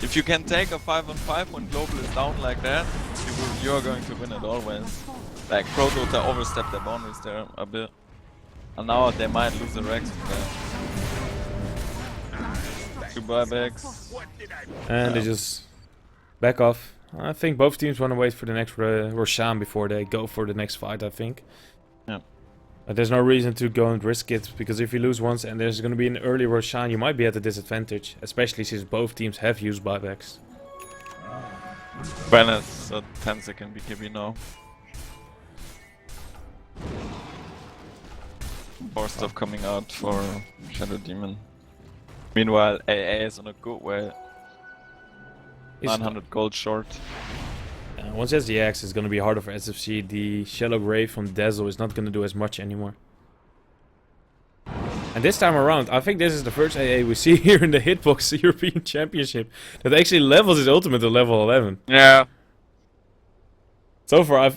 if you can take a 5-on-5 when Global is down like that, you're going to win it always. Like, ProDota overstepped their boundaries there a bit. And now they might lose the Rex from there. 2 buybacks. And they just back off. I think both teams want to wait for the next Roshan before they go for the next fight, I think. Yeah. But there's no reason to go and risk it, because if you lose once and there's going to be an early Roshan, you might be at a disadvantage. Especially since both teams have used buybacks. Balance a 10-second BKB now. More stuff coming out for Shadow Demon. Meanwhile, AA is on a good way. 900 gold short. Once he has the axe, it's going to be harder for SFC. The Shallow Grave from Dazzle is not going to do as much anymore. And this time around, I think this is the first AA we see here in the Hitbox European Championship that actually levels his ultimate to level 11. Yeah. So far,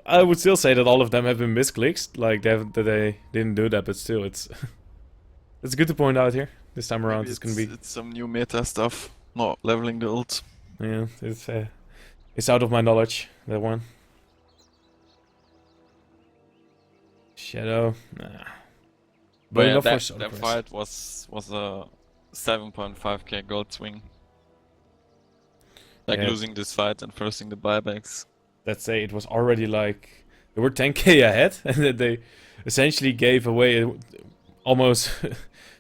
I would still say that all of them have been misclicks. Like, that they didn't do that, but still, it's it's good to point out here. This time around, it's going to be... It's some new meta stuff, not leveling the ult. Yeah, it's out of my knowledge, that one. Shadow, nah. But yeah, enough that for fight was a 7.5k gold swing. Like, Yeah. losing this fight and forcing the buybacks. Let's say it was already like they were 10k ahead, and then they essentially gave away almost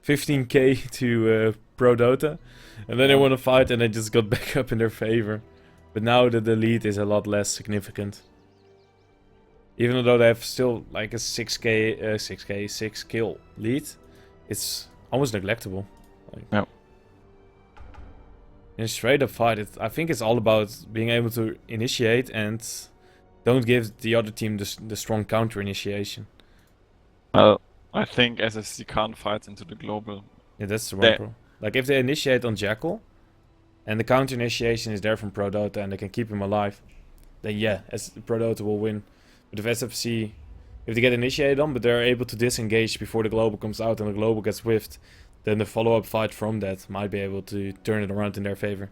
15k to ProDota, and then they won a fight and they just got back up in their favor. But now that the lead is a lot less significant, even though they have still like a 6 kill lead, it's almost neglectable. Like, Yeah. in a straight up fight, I think it's all about being able to initiate and don't give the other team the strong counter initiation. Well, I think SFC can't fight into the global. Yeah, that's the one problem. Like, if they initiate on Jackal and the counter initiation is there from ProDota and they can keep him alive, then yeah, ProDota will win. But if SFC, if they get initiated on but they're able to disengage before the global comes out and the global gets whiffed, then the follow-up fight from that might be able to turn it around in their favor.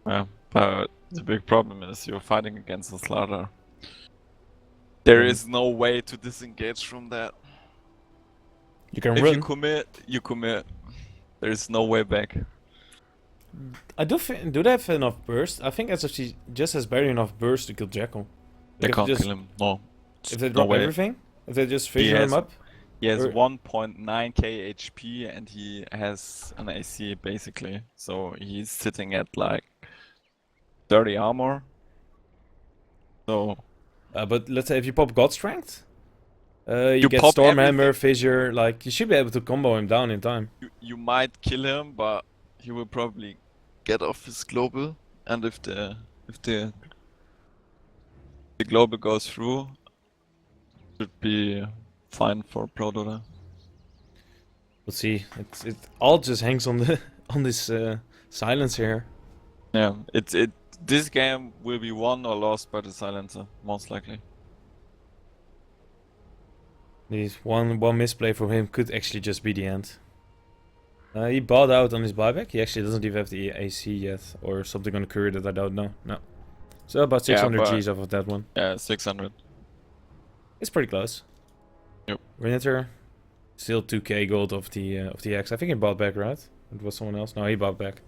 Yeah, but the big problem is you're fighting against a Slaughter. There is no way to disengage from that. You can If run. you commit, you commit. There is no way back. Do they have enough burst? I think SFC just has barely enough burst to kill Jackal. They Like, can't just- kill him. No. If they No drop way. everything? If they just figure him up? He has Or- 1.9k HP and he has an AC basically. So he's sitting at like 30 armor. So But let's say if you pop God Strength, you get pop Stormhammer, Fissure, like you should be able to combo him down in time. you might kill him, but he will probably get off his global. And if the global goes through, should be fine for ProDota. We'll see. It all just hangs on the on this silence here. Yeah, this game will be won or lost by the silencer, most likely. This one misplay from him could actually just be the end. He bought out on his buyback. He actually doesn't even have the AC yet, or something on the courier that I don't know. No. So about 600 Yeah, but- Gs off of that one. Yeah, 600. It's pretty close. Yep. Renator, still 2k gold of the X. I think he bought back, right? It was someone else. No, he bought back.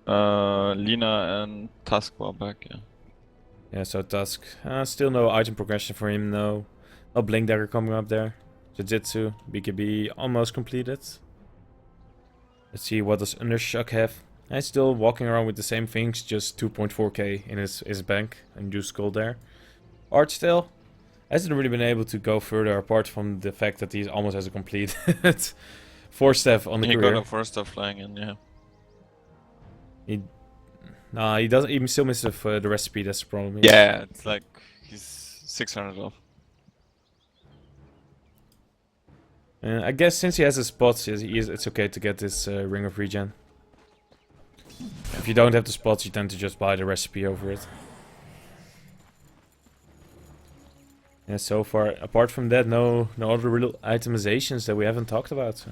Lina and Tusk were back, yeah. Yeah, so Tusk. Still no item progression for him, no. No Blink Dagger coming up there. Jiu-Jitsu, BKB almost completed. Let's see, what does Undershock have? He's still walking around with the same things, just 2.4k in his bank and juice gold there. Art still hasn't really been able to go further apart from the fact that he almost has a complete 4-step on the He career. got a 4-step flying in, yeah. He doesn't even still miss the recipe, that's the problem. Yeah, it's like he's 600 off. I guess since he has his spots, it's okay to get this Ring of Regen. If you don't have the spots, you tend to just buy the recipe over it. Yeah, so far, apart from that, no other real itemizations that we haven't talked about.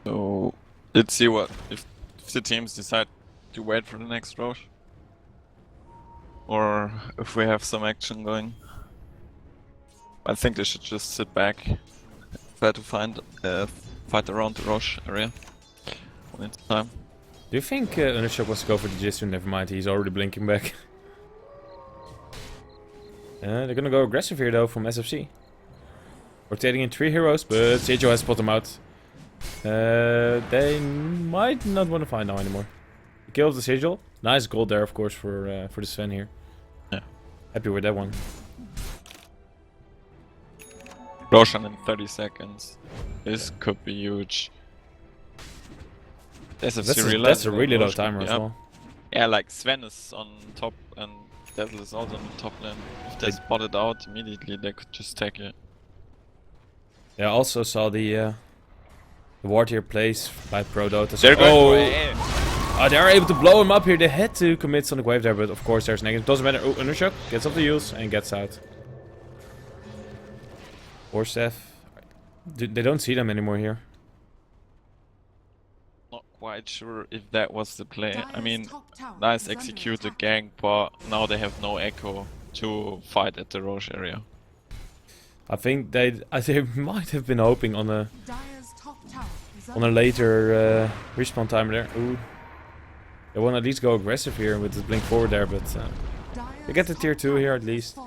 So let's see what if the teams decide to wait for the next Roche, or if we have some action going. I think they should just sit back, try to fight around the Roche area when it's time. Do you think Undershock wants to go for the Jitsu? Never mind, he's already blinking back. They're gonna go aggressive here though from SFZ. Rotating in 3 heroes, but Seijo has spot them out. They might not want to fight now anymore. He kills the Sigil. Nice gold there, of course, for the Sven here. Yeah. Happy with that one. Roshan in 30 seconds. This could be huge. That's a really low timer as well. Yeah, like Sven is on top and Dazzle is also on the top lane. If they spot it out immediately, they could just take it. Yeah, I also saw the ward here plays by ProDota. They're going they're able to blow him up here. They had to commit Sonic Wave there, but of course there's negative. Doesn't matter. Oh, Undershock gets off the use and gets out. Or Steph. They don't see them anymore here. Not quite sure if that was the play. I mean, nice executed gang, but now they have no echo to fight at the Roche area. I think they might have been hoping on a later respawn timer there. Ooh. They want to at least go aggressive here with this blink forward there, but they get the tier 2 here at least.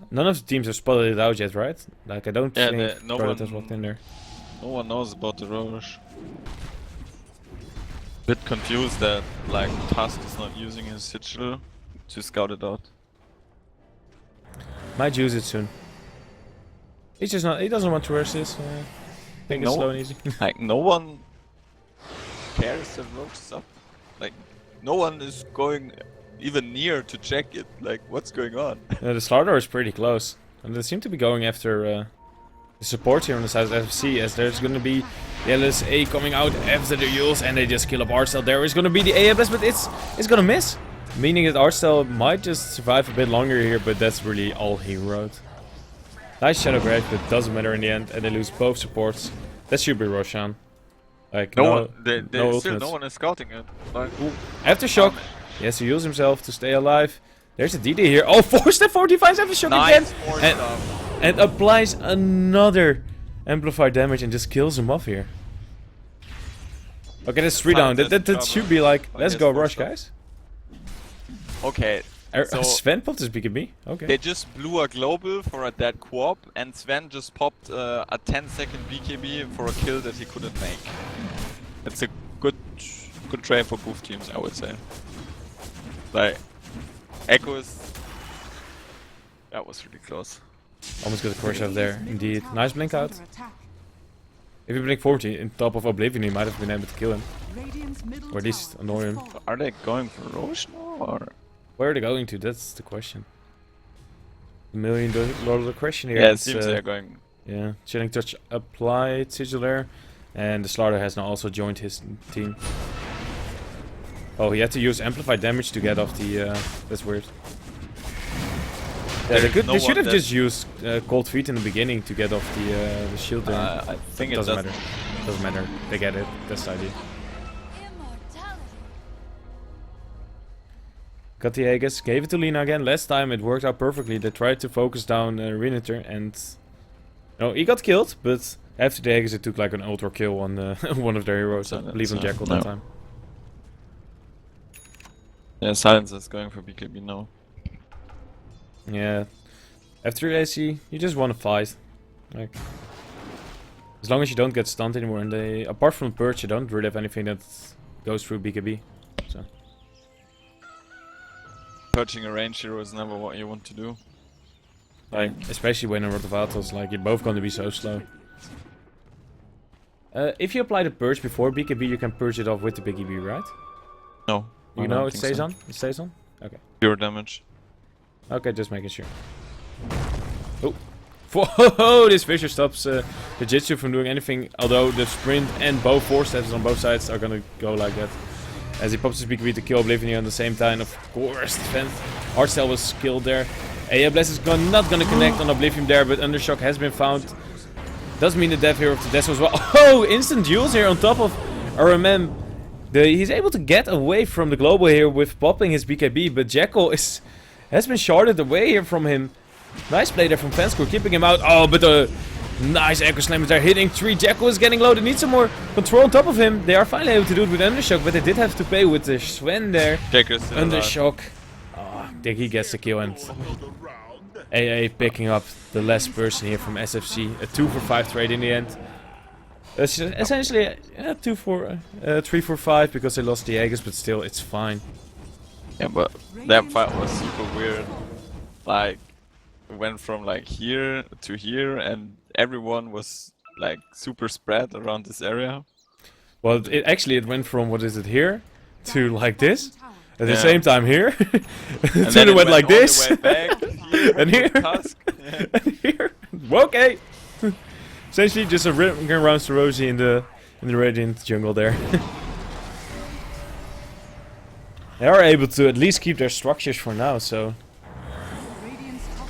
None of the teams have spotted it out yet, right? Like, I don't think ProDota's walked in there. No one knows about the Roche. Bit confused that like Tusk is not using his sigil to scout it out. Might use it soon. He's just not. He doesn't want to resist. I think it's slow and easy. Like no one cares that Roche is up. Like no one is going even near to check it. Like what's going on? The Slardar is pretty close, and they seem to be going after the support here on the side of FC, as there's gonna be the LSA coming out after the Yules, and they just kill up Arcel. There is gonna be the AFS, but it's gonna miss, meaning that Arcel might just survive a bit longer here. But that's really all he wrote. Nice Shadow Grave, but doesn't matter in the end, and they lose both supports. That should be Roshan. Like no one is scouting it. Like, Aftershock. He has to use himself to stay alive. There's a DD here. Oh, 4-step 45 Aftershock again! And applies another amplified damage and just kills him off here. Okay, that's 3 down. That should be like, let's go rush, guys. Okay. So Sven popped his BKB. Okay. They just blew a global for a dead co-op, and Sven just popped a 10-second BKB for a kill that he couldn't make. It's a good trade for both teams, I would say. Like, Echo is... That was really close. Almost got a core shot there, indeed. Nice blink out. If you blink 40 in top of Oblivion, he might have been able to kill him. Or at least annoy him. Are they going for Roche now, or...? Where are they going to? That's the question. $1 million question here. Yeah, it seems they're going... Yeah, Chilling Touch applied, Sigil there. And the Slardar has now also joined his team. Oh, he had to use amplified damage to get off the... that's weird. Yeah, they should have just used Cold Feet in the beginning to get off the shield there. I think it doesn't matter. Doesn't matter. They get it. That's the idea. Got the Aegis, gave it to Lina again. Last time it worked out perfectly. They tried to focus down Renator and... No, he got killed, but after the Aegis it took like an ultra kill on one of their heroes. I believe on Jackal that time. Yeah, Silence is going for BKB now. Yeah. After AC, you just want to fight. Like... As long as you don't get stunned anymore, and they... Apart from Purge, you don't really have anything that goes through BKB. So... Purging a range hero is never what you want to do. Like, especially when in World of Atlas, like, you're both going to be so slow. If you apply the purge before BKB, you can purge it off with the BKB, right? No. You know it stays on? It stays on? Okay. Pure damage. Okay, just making sure. Oh. Whoa, this Fissure stops the Jitsu from doing anything, although the sprint and bow 4 steps on both sides are gonna go like that. As he pops his BKB to kill Oblivion at the same time, of course, defense. Hardstyle was killed there. Yeah, Blast is not gonna connect on Oblivion there, but Undershock has been found. Doesn't mean the death here of the Death as well. Oh, instant duels here on top of RMM. He's able to get away from the global here with popping his BKB, but Jackal has been sharded away here from him. Nice play there from Fanscore, keeping him out. Oh, but the nice Echo Slam is there hitting 3. Jackal is getting low. They need some more control on top of him. They are finally able to do it with Undershock, but they did have to pay with the Sven there. Undershock. Oh, he gets the kill, and AA picking up the last person here from SFZ. A 2 for 5 trade in the end. It's essentially a 3 for 5 because they lost the Aegis, but still, it's fine. Yeah, but that fight was super weird. Like, we went from like here to here, and everyone was like super spread around this area. Well, it went from, what is it, here to like this. At the same time here. And then it went like this. Back, here, and here. Yeah. And here. Okay. Essentially just a ring around Rosie in the Radiant jungle there. They are able to at least keep their structures for now, so...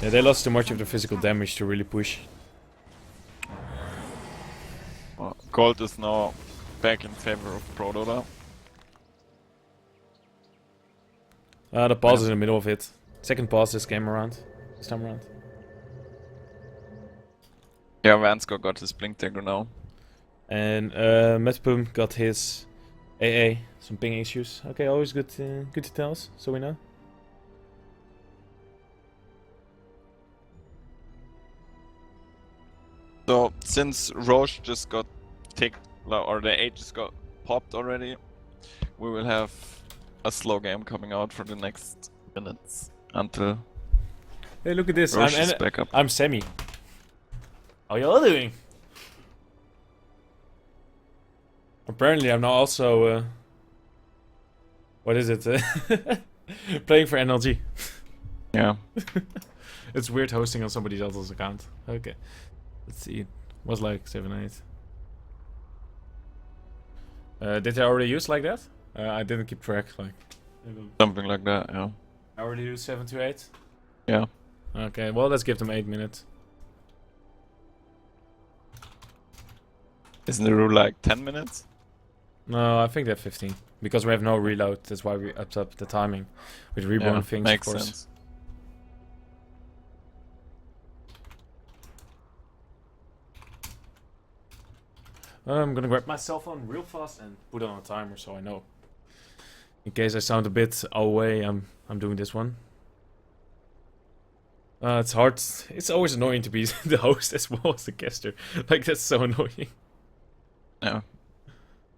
Yeah, they lost too much of the physical damage to really push. Well, Gold is now back in favor of ProDota. The pause is in the middle of it. Second pause this time around. Yeah, Vansko got his Blink Dagger now. And Metpum got his AA. Some ping issues. Okay, always good to tell us, so we know. So, since Roche just got or the 8 just got popped already, we will have a slow game coming out for the next minutes until... Hey, look at this. Roche is back up. I'm Semi. How y'all doing? Apparently I'm now also... what is it? Playing for NLG. Yeah. It's weird hosting on somebody else's account. Okay. Let's see. It was like 7-8. Did they already use like that? I didn't keep track. Like Something like that, yeah. I already used 7 to 8? Yeah. Okay, well let's give them 8 minutes. Isn't the rule like 10 minutes? No, I think they're 15. Because we have no reload, that's why we upped up the timing. With reborn things, makes of course. sense. I'm gonna grab my cell phone real fast and put it on a timer so I know. In case I sound a bit away, I'm doing this one. It's hard. It's always annoying to be the host as well as the caster. Like, that's so annoying. Yeah.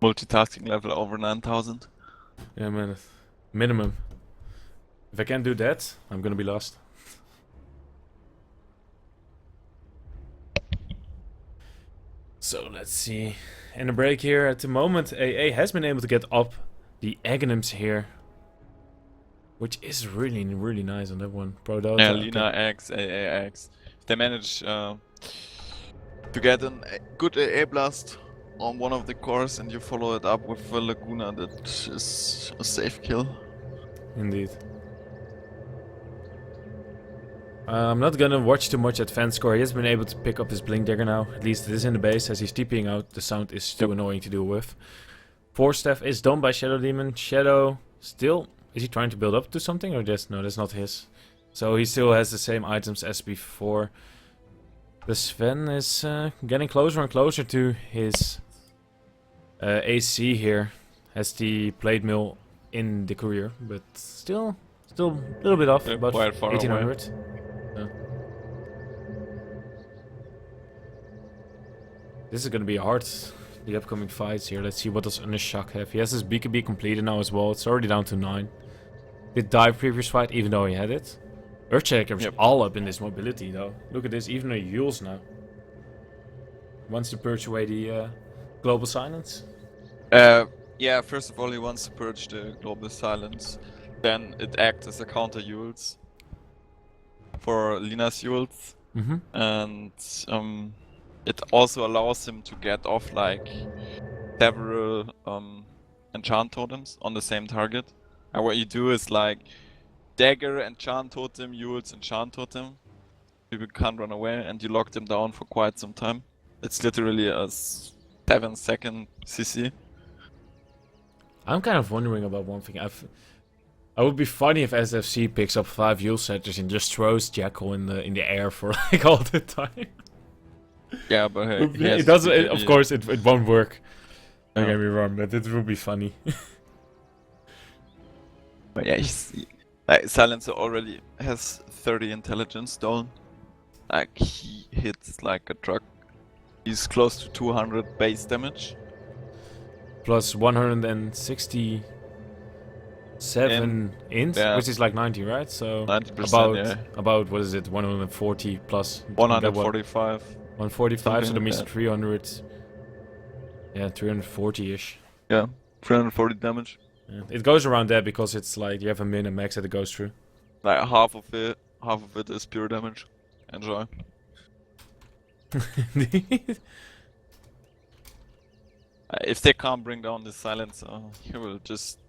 Multitasking level over 9,000. Yeah, man. Minimum. If I can't do that, I'm gonna be lost. So let's see. In the break here, at the moment, AA has been able to get up the Aghanims here. Which is really, really nice on that one. ProDota. Yeah, Lina X, AA X. If they manage to get a good AA blast on one of the cores and you follow it up with a Laguna, that is a safe kill. Indeed. I'm not gonna watch too much at Fanscore. He has been able to pick up his Blink Dagger now. At least it is in the base. As he's TPing out, the sound is too annoying to deal with. Force Staff is done by Shadow Demon. Shadow still Is he trying to build up to something or just no? That's not his. So he still has the same items as before. The Sven is getting closer and closer to his AC here. Has the plate mill in the courier, but still a little bit off. About quite far 1800. This is gonna be hard. The upcoming fights here. Let's see what does Undershock have. He has his BKB completed now as well. It's already down to 9. Did die previous fight even though he had it. Earthshaker's all up in this mobility though. Look at this, even a Yules now. Wants to purge away the global silence. Yeah, first of all he wants to purge the global silence. Then it acts as a counter Yules for Lina's Yules. And it also allows him to get off like several enchant totems on the same target. And what you do is like dagger, enchant totem, Yules, enchant totem. People can't run away and you lock them down for quite some time. It's literally a 7-second CC. I'm kind of wondering about one thing. I would be funny if SFC picks up 5 Yule setters and just throws Jackal in the air for like all the time. Yeah, but hey, it doesn't. Of course, it won't work. Don't get me wrong, but it will be funny. But yeah, like Silencer already has 30 intelligence down. Like he hits like a truck. He's close to 200 base damage. Plus 167 int, which is like 90, right? So 90%, about what is it? 140 plus 145. 145, so that means 300. Yeah, 340-ish. Yeah, 340 damage. Yeah. It goes around that because it's like you have a min and max that it goes through. Like half of it is pure damage. Enjoy. If they can't bring down the silencer, he will just.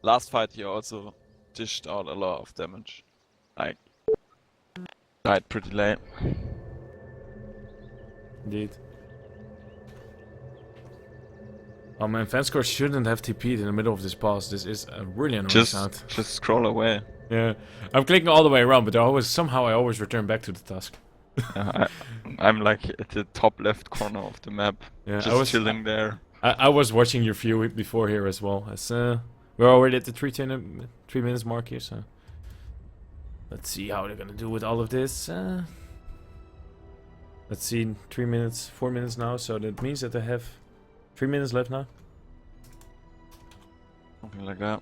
Last fight he also dished out a lot of damage. Like died pretty late. Indeed. Oh man, Fanscore shouldn't have TP'd in the middle of this pass. This is a really annoying sound. Just scroll away. Yeah, I'm clicking all the way around, but I always return back to the task. I'm like at the top left corner of the map, just chilling there. I was watching your view before here as well. As we're already at the 3 minutes mark here, so let's see how they're gonna do with all of this. Let's see, 4 minutes now, so that means that they have 3 minutes left now. Something like that.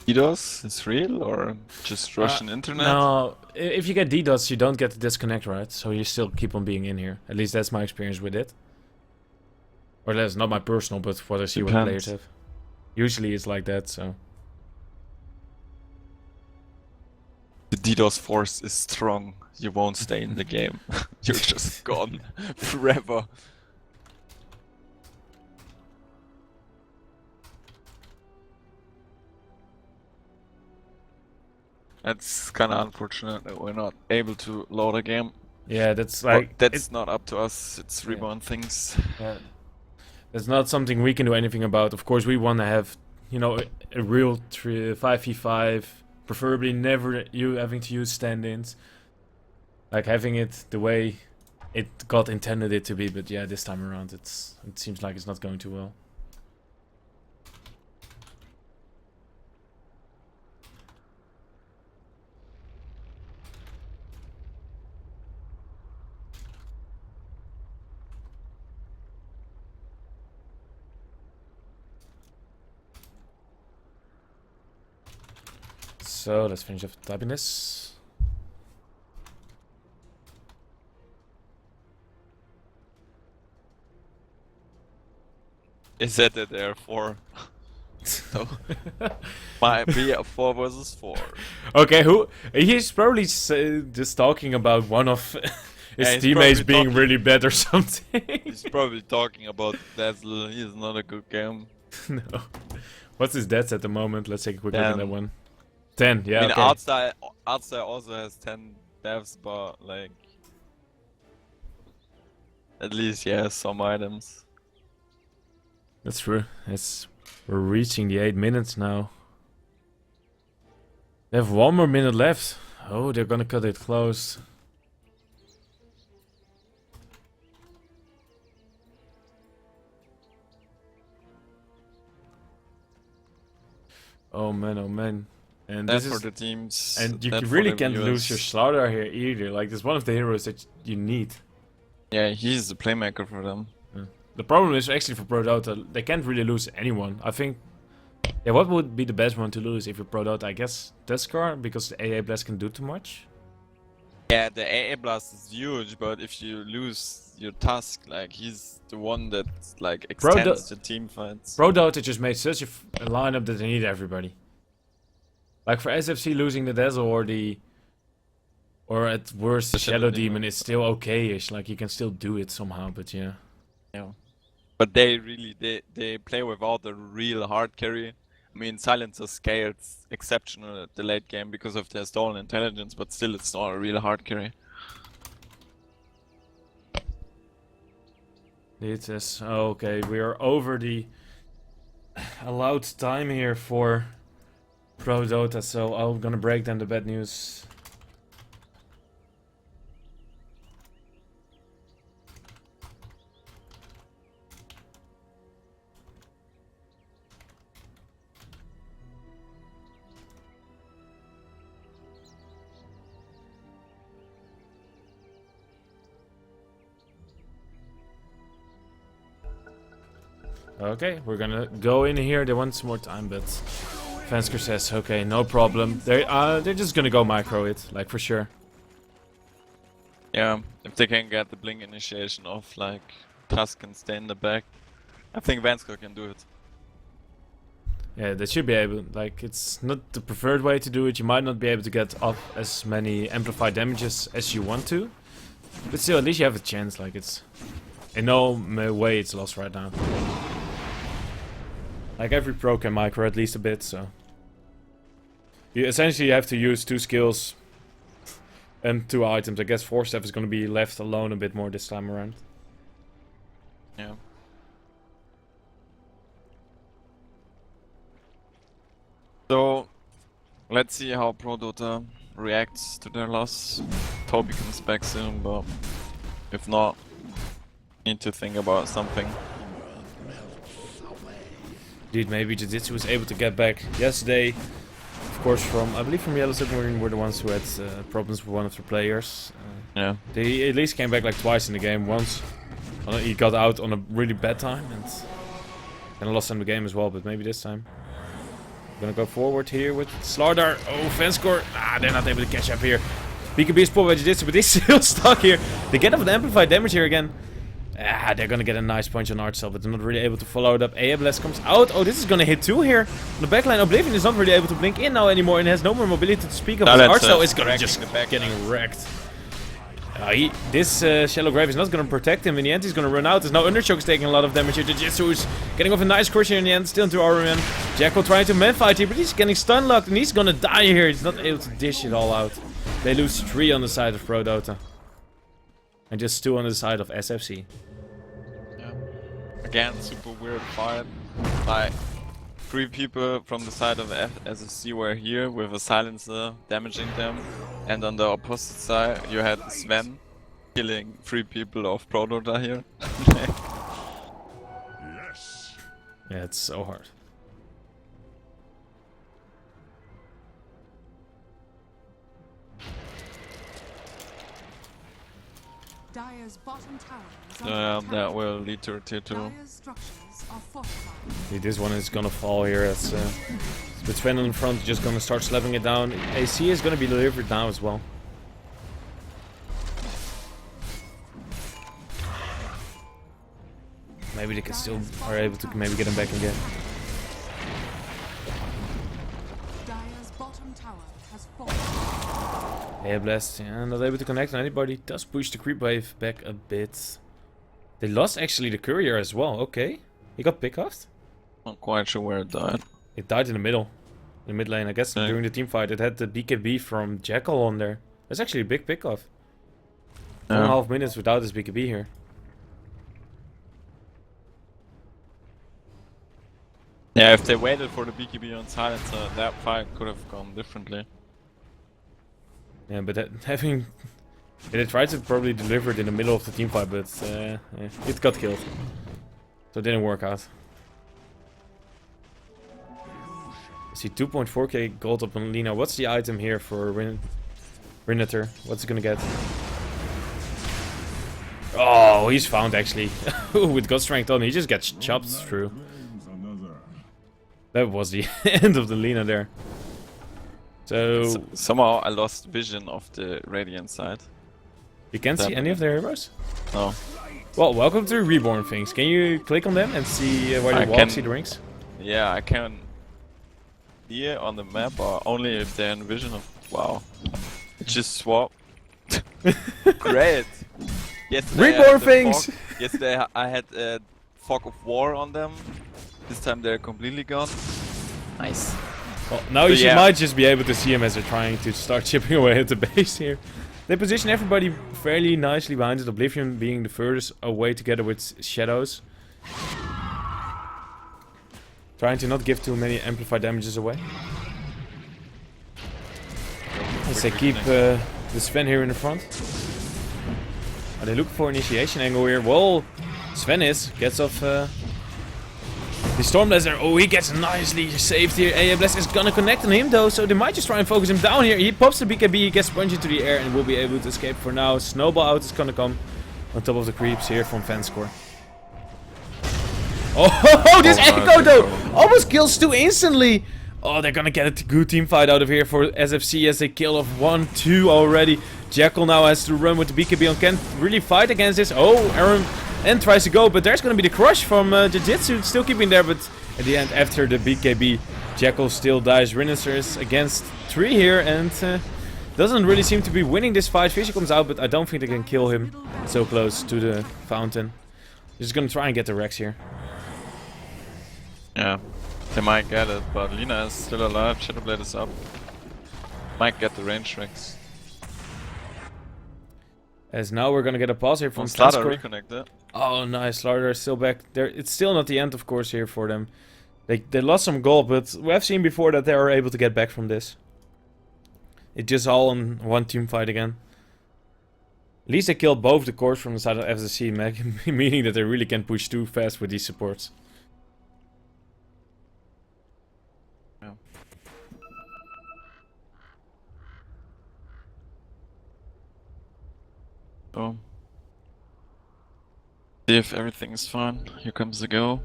DDoS is real or just Russian internet? No, if you get DDoS, you don't get the disconnect, right? So you still keep on being in here. At least that's my experience with it. Or that's not my personal, but what I see what players have. Usually it's like that, so. The DDoS force is strong. You won't stay in the game. You're just gone forever. That's kind of unfortunate that we're not able to load a game. Yeah, that's like... But that's not up to us, it's Reborn things. Yeah. That's not something we can do anything about. Of course, we want to have, you know, a real 5v5, preferably never you having to use stand-ins. Like having it the way it got intended it to be, but yeah, this time around it seems like it's not going too well. So let's finish off typing this. Is that it there for? So might be a 4 versus 4. Okay, he's probably just talking about one of his teammates being really bad or something. He's probably talking about Dazzle. He's not a good game. No. What's his deaths at the moment? Let's take a quick look at that one. 10, yeah. I mean, okay. Artstar also has 10 deaths, but like At least he has some items. That's true. We're reaching the 8 minutes now. They have 1 more minute left. Oh, they're gonna cut it close. Oh man, oh man. And That's this for is the teams. and you that for really the can't lose viewers. your Slaughter here either. Like, it's one of the heroes that you need. Yeah, he's the playmaker for them. The problem is actually for ProDota, they can't really lose anyone. I think. Yeah, what would be the best one to lose if you're ProDota? I guess Tuskar, because the AA Blast can do too much. Yeah, the AA blast is huge, but if you lose your Tusk, like he's the one that like extends the team fights. ProDota just made such a lineup that they need everybody. Like for SFC, losing the Dazzle or at worst the Shadow Demon is still okay-ish. Like you can still do it somehow, but yeah. Yeah. But they really they play without a real hard carry. I mean, Silencer scaled exceptional at the late game because of their stolen intelligence, but still it's not a real hard carry. It is okay. We are over the allowed time here for ProDota, so I'm gonna break down the bad news. Okay, we're gonna go in here. They want some more time, but Fansker says, okay, no problem. They're just gonna go micro it, like for sure. Yeah, if they can get the blink initiation off, like Tusk can stay in the back, I think Vansker can do it. Yeah, they should be able. Like, it's not the preferred way to do it. You might not be able to get up as many amplified damages as you want to, but still, at least you have a chance. Like, it's in no way it's lost right now. Like, every pro can micro at least a bit, so you essentially have to use 2 skills and 2 items. I guess 4-step is going to be left alone a bit more this time around. Yeah. So, let's see how ProDota reacts to their loss. Toby comes back soon, but if not, need to think about something. Dude, maybe Jiu-Jitsu was able to get back yesterday. Of course, I believe from Yellow Submarine were the ones who had problems with one of the players. Yeah. They at least came back like twice in the game. Once he got out on a really bad time and lost in the game as well, but maybe this time. Gonna go forward here with Slaughter. Oh, Fanscore. They're not able to catch up here. BKB is pulled by Jiu-Jitsu, but he's still stuck here. They get up with amplified damage here again. They're gonna get a nice punch on Artcell, but they're not really able to follow it up. Blast comes out. Oh, this is gonna hit 2 here. On the backline, Oblivion is not really able to blink in now anymore and has no more mobility to speak of. Artcell is gonna just getting wrecked. This Shallow Grave is not gonna protect him. In the end, he's gonna run out. There's no Underchoke is taking a lot of damage here. Jiu-Jitsu is getting off a nice crush here in the end, still into Aurian. Jackal trying to man fight here, but he's getting stun locked and he's gonna die here. He's not able to dish it all out. They lose 3 on the side of ProDota. And just 2 on the side of SFC. Again, super weird fight. Like, 3 people from the side of SFC were here with a silencer damaging them, and on the opposite side you had Sven killing 3 people of ProDota here. Yeah, it's so hard. Dire's bottom tower is under attack. That will lead to a tier 2. Dire's structures are fortified. See, this one is gonna fall here. It's with Sven in front, just gonna start slapping it down. AC is gonna be delivered now as well. Maybe they can still are able to maybe get him back again. Dire's bottom tower has fallen. Air Blast, yeah, not able to connect on anybody. Does push the creep wave back a bit. They lost actually the courier as well. Okay, he got pick-offed. Not quite sure where it died. It died in the middle, in the mid lane. I guess during the team fight, it had the BKB from Jackal on there. That's actually a big pick-off. 4.5 minutes without his BKB here. Yeah, if they waited for the BKB on silencer, that fight could have gone differently. Yeah, but having... Yeah, they tried to probably deliver it in the middle of the team fight, but yeah, it got killed. So it didn't work out. I see 2.4k gold up on Lina. What's the item here for Rinneter? What's he gonna get? Oh, he's found actually. With God Strength on, he just gets chopped through. That was the end of the Lina there. So somehow I lost vision of the Radiant side. You can't see any of their heroes? No. Well, welcome to Reborn things. Can you click on them and see where they walk, see the rings? Yeah, I can. Here on the map, or only if they're in vision of. Wow. It just swap. Great. Yesterday Reborn things! Yesterday I had a Fog of War on them. This time they're completely gone. Nice. Well, now you might just be able to see them as they're trying to start chipping away at the base here. They position everybody fairly nicely behind it, Oblivion being the furthest away together with Shadows. Trying to not give too many amplified damages away. As they keep the Sven here in the front. Are they looking for initiation angle here? Well, Sven gets off the Stormblazer. Oh, he gets nicely saved here. Bless is gonna connect on him though, so they might just try and focus him down here. He pops the BKB, he gets punched into the air and will be able to escape for now. Snowball out is gonna come on top of the creeps here from Fanscore. Oh, this Echo though! Almost kills 2 instantly! Oh, they're gonna get a good team fight out of here for SFZ as they kill off 1, 2 already. Jackal now has to run with the BKB on. Can't really fight against this. Oh, Aaron and tries to go, but there's gonna be the crush from Jiu-Jitsu still keeping there, but at the end, after the BKB, Jackal still dies. Rinnester's against 3 here and doesn't really seem to be winning this fight. Fisher comes out, but I don't think they can kill him so close to the fountain. Just gonna try and get the Rex here. Yeah, they might get it, but Lina is still alive. Shadowblade is up. Might get the range Rex. As now we're gonna get a pause here from Slaughter Fanscore. reconnected. Oh, nice. Slaughter is still back there. It's still not the end, of course, here for them. They lost some gold, but we have seen before that they are able to get back from this. It's just all on one team fight again. At least they killed both the cores from the side of FZC, meaning that they really can push too fast with these supports. Yeah. So, see if everything is fine. Here comes the go.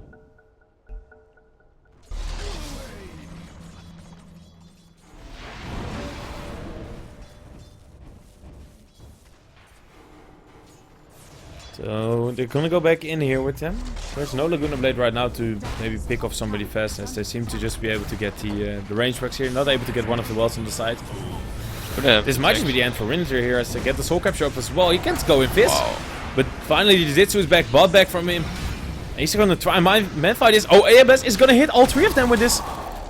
So they're gonna go back in here with them. There's no Laguna Blade right now to maybe pick off somebody fast, as they seem to just be able to get the range tracks here. Not able to get one of the wells on the side. This might just be the end for Rinneter here, as they get the soul capture up as well. He can't go in Fizz. Wow. But finally Jiu-Jitsu is back, bought back from him. And he's gonna try and man fight this. Oh, ABS is gonna hit all 3 of them with this.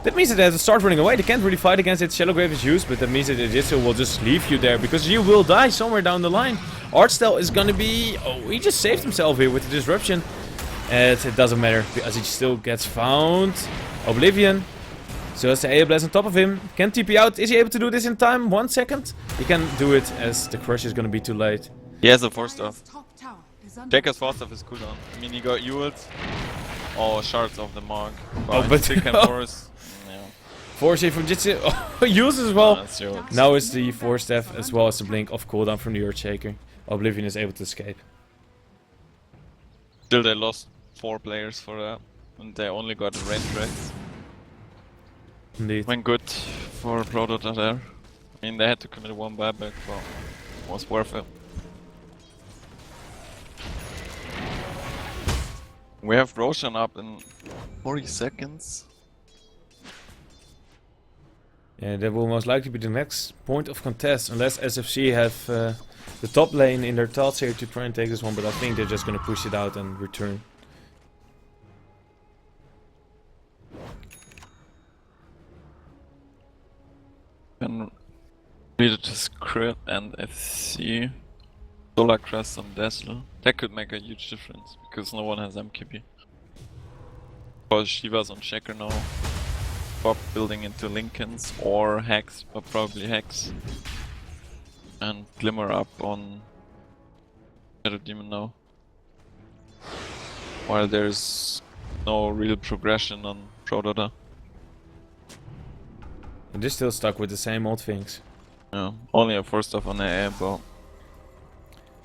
That means that they have to start running away. They can't really fight against it. Shallow Grave is used, but that means that Jiu-Jitsu will just leave you there, because you will die somewhere down the line. Artstyle is gonna be... Oh, he just saved himself here with the disruption. And it doesn't matter, because he still gets found. Oblivion. So as the ABS on top of him. Can TP out. Is he able to do this in time? 1 second? He can do it, as the crush is gonna be too late. He has a 4-star. Top tower is under Jackal's 4-star is cooldown. I mean, he got Ewell's. Or Shards of the Mark. Oh, but... Still can force. Yeah. Force here from Jitsu. Oh, uses as well. That's yours. Now it's the Force Staff as well as the Blink of cooldown from the Earthshaker. Oblivion is able to escape. Still, they lost 4 players for that. And they only got the range tracks. Indeed. Went good for ProDota there. I mean, they had to commit 1 buyback, but it was worth it. We have Roshan up in 40 seconds. Yeah, that will most likely be the next point of contest, unless SFC have the top lane in their thoughts here to try and take this one, but I think they're just gonna push it out and return. And read it to Crit and FC. Solar Crest on Dazzler. That could make a huge difference, because no one has MKB. Because Shiva's on Checker now. Bob building into Lincolns or Hex, but probably Hex. And Glimmer up on Shadow Demon now. While there's no real progression on ProDota. And they're still stuck with the same old things. Yeah, only a 4-stuff on AA, but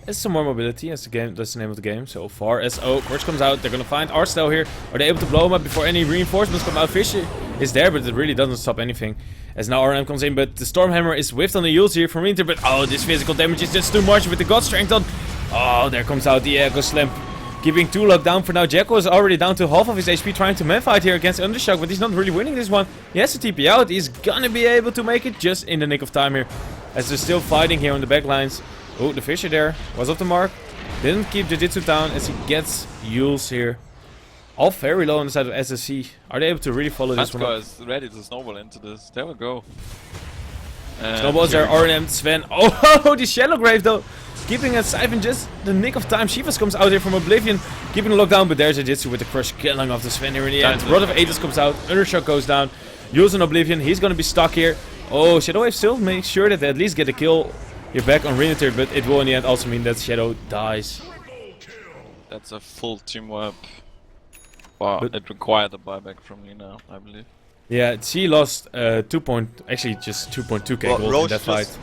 It's some more mobility as the game. That's the name of the game. So far as Course comes out, they're gonna find Archdale here. Are they able to blow him up before any reinforcements come out? Fish is there, but it really doesn't stop anything. As now RNM comes in, but the Stormhammer is whiffed on the Yules here from Winter. But oh, this physical damage is just too much with the God Strength on. Oh, there comes out the Echo Slam. Keeping 2 locked down for now. Jacko is already down to half of his HP trying to man-fight here against Undershock, but he's not really winning this one. He has to TP out. He's gonna be able to make it just in the nick of time here. As they're still fighting here on the back lines. Oh, the Fisher there was off the mark. Didn't keep Jiu-Jitsu down as he gets Yules here. All very low on the side of SSC. Are they able to really follow this one up? is ready to snowball into this. There we go. Snowballs there, RNM, Sven. Oh, the Shallow Grave though. Keeping a Siphon just the nick of time. Shivas comes out here from Oblivion. Keeping the lockdown, but there's a Jitsu with the crush killing off the Sven here in the end. Rod of Aethys comes out. Undershock goes down. Yules in Oblivion. He's gonna be stuck here. Oh, Shadow Wave still makes sure that they at least get a kill here back on Renator, but it will in the end also mean that Shadow dies. That's a full team wipe. Wow, but it required a buyback from Lina, I believe. Yeah, she lost actually just 2.2k gold in that fight.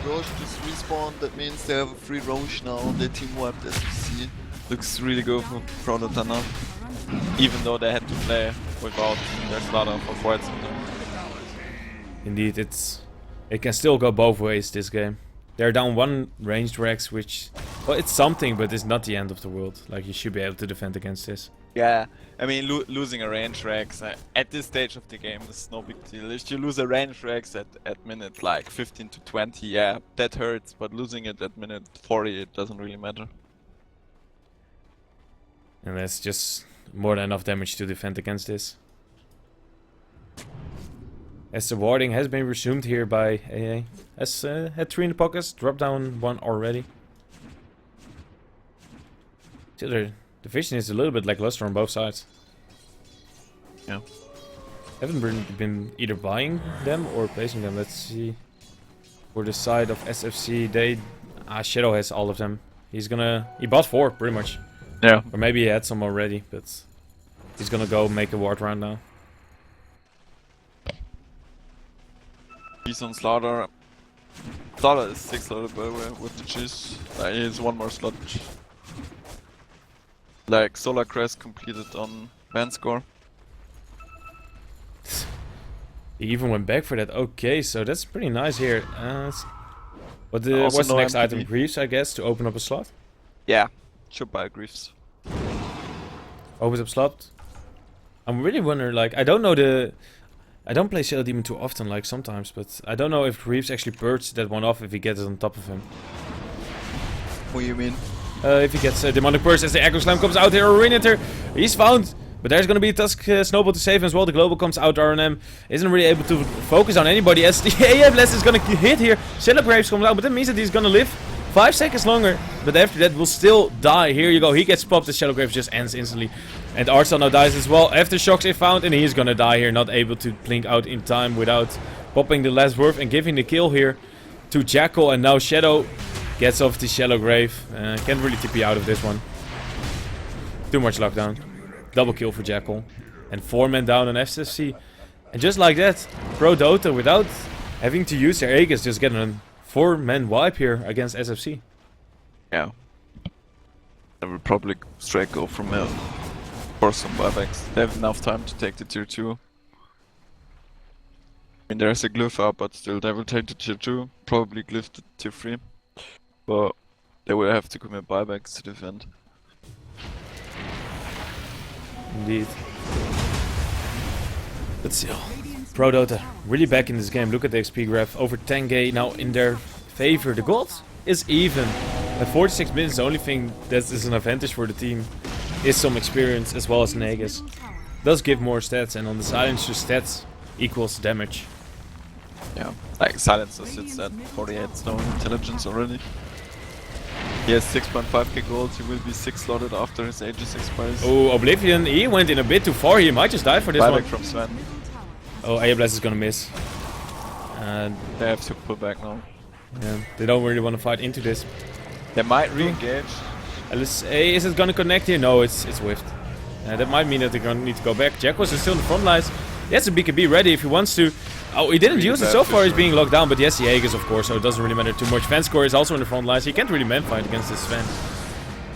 Roche just respawned, that means they have a free Roche now, they team wiped SFC. Looks really good for ProDota now. Even though they had to play without their Slaughter for quite some time. Indeed, it can still go both ways this game. They're down 1 ranged Rex, which, well, it's something, but it's not the end of the world. Like, you should be able to defend against this. Yeah, I mean, losing a range Rex at this stage of the game is no big deal. If you lose a range Rex at minute like 15 to 20, yeah, that hurts, but losing it at minute 40, it doesn't really matter. And that's just more than enough damage to defend against this. As the warding has been resumed here by AA. Has had 3 in the pockets, dropped down 1 already. Still, the vision is a little bit lackluster on both sides. Yeah. Haven't been either buying them or placing them. Let's see. For the side of SFC, Shadow has all of them. He bought 4 pretty much. Yeah. Or maybe he had some already, but he's gonna go make a ward round now. He's on Slaughter. Slaughter is 6 slotted by the way with the cheese. He has 1 more slot. Like Solar Crest completed on Vanscore. He even went back for that. Okay, so that's pretty nice here. What's the no next MTV. item? Greaves, I guess, to open up a slot. Yeah, should buy Griefs. Opens up slot. I'm really wondering, like, I don't play Shadow Demon too often, like sometimes, but I don't know if Greaves actually purges that one off if he gets it on top of him. What do you mean? If he gets Demonic Purge as the Echo Slam comes out here, Renator, he's found. But there's gonna be a Tusk Snowball to save him as well. The Global comes out, RNM isn't really able to focus on anybody as the AA Blast is gonna hit here. Shadow Graves comes out, but that means that he's gonna live 5 seconds longer. But after that will still die. Here you go, he gets popped, the Shadow Graves just ends instantly. And Archdale now dies as well. Aftershocks is found and he's gonna die here, not able to blink out in time without popping the last word and giving the kill here to Jackal. And now Shadow gets off the Shallow Grave. Can't really TP out of this one. Too much lockdown. Double kill for Jackal. And 4 men down on SFC. And just like that, ProDota, without having to use their Aegis, just getting a 4-man wipe here against SFC. Yeah. I will probably straight go from here for some buybacks. They have enough time to take the tier 2. I mean, there's a glyph up, but still they will take the tier 2. Probably glyph the tier 3. But they will have to commit buybacks to defend. Indeed. But still, ProDota really back in this game. Look at the XP graph. Over 10k now in their favor. The gold is even. At 46 minutes, the only thing that is an advantage for the team is some experience as well as Nagus. Does give more stats, and on the silencer stats equals damage. Yeah, like Silencer sits at 48 stone intelligence already. He has 6.5k gold, he will be 6 slotted after his Aegis expires. Oh, Oblivion, he went in a bit too far. He might just die for this Buyback one. from Sven. Oh, Ablast is gonna miss. And They have to pull back now. yeah, they don't really want to fight into this. They might re-engage. LSA, is it gonna connect here? No, it's whiffed. That might mean that they're gonna need to go back. Jackos is still in the front lines. He has a BKB ready if he wants to. Oh, he didn't use it so far. He's being locked down, but yes, he Aegis, of course, so it doesn't really matter too much. Fanscore is also in the front lines. He can't really man-fight against this Sven.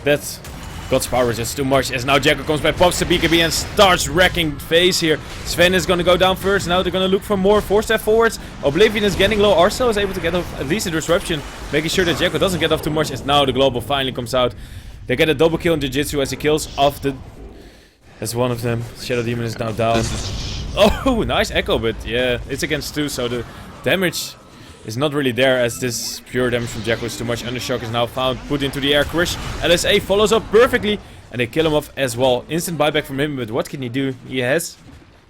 That's God's power is just too much. As now Jacko comes back, pops the BKB and starts wrecking phase here. Sven is gonna go down first. Now they're gonna look for more 4-step forwards. Oblivion is getting low. Arcel is able to get off at least a disruption, making sure that Jacko doesn't get off too much. As now the global finally comes out. They get a double kill in Jiu-Jitsu as he kills off the... That's one of them. Shadow Demon is now down. Oh, nice echo, but yeah, it's against 2, so the damage is not really there as this pure damage from Jacko is too much. Undershock is now found, put into the air. Crush. LSA follows up perfectly, and they kill him off as well. Instant buyback from him, but what can he do? He has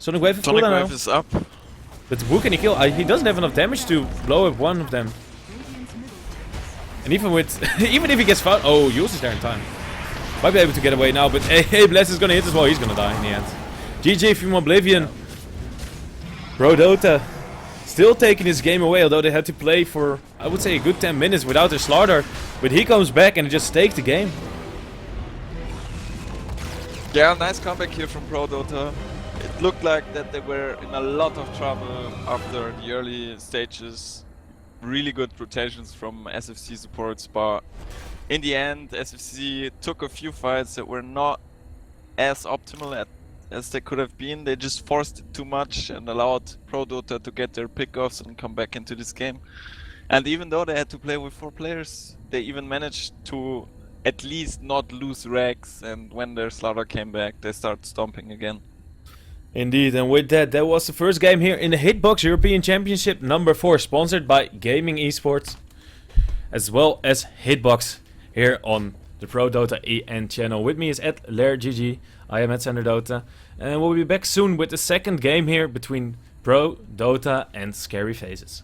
Sonic Wave. Sonic Wave is up. But who can he kill? He doesn't have enough damage to blow up one of them. And even with, even if he gets found, oh, Yules is there in time. Might be able to get away now, but hey, Bless is gonna hit as well. He's gonna die in the end. GG from Oblivion. ProDota still taking his game away, although they had to play for, I would say, a good 10 minutes without their slaughter. But he comes back and just takes the game. Yeah, nice comeback here from ProDota. It looked like that they were in a lot of trouble after the early stages. Really good rotations from SFC supports, but in the end, SFC took a few fights that were not as optimal as they could have been. They just forced it too much and allowed ProDota to get their pickoffs and come back into this game. And even though they had to play with 4 players, they even managed to at least not lose Rex, and when their slaughter came back, they started stomping again. Indeed, and with that, that was the first game here in the Hitbox European Championship number 4, sponsored by Gaming Esports, as well as Hitbox here on the ProDota EN channel. With me is at LairGG, I am at SenderDota, and we'll be back soon with the second game here between ProDota and Scary Faces.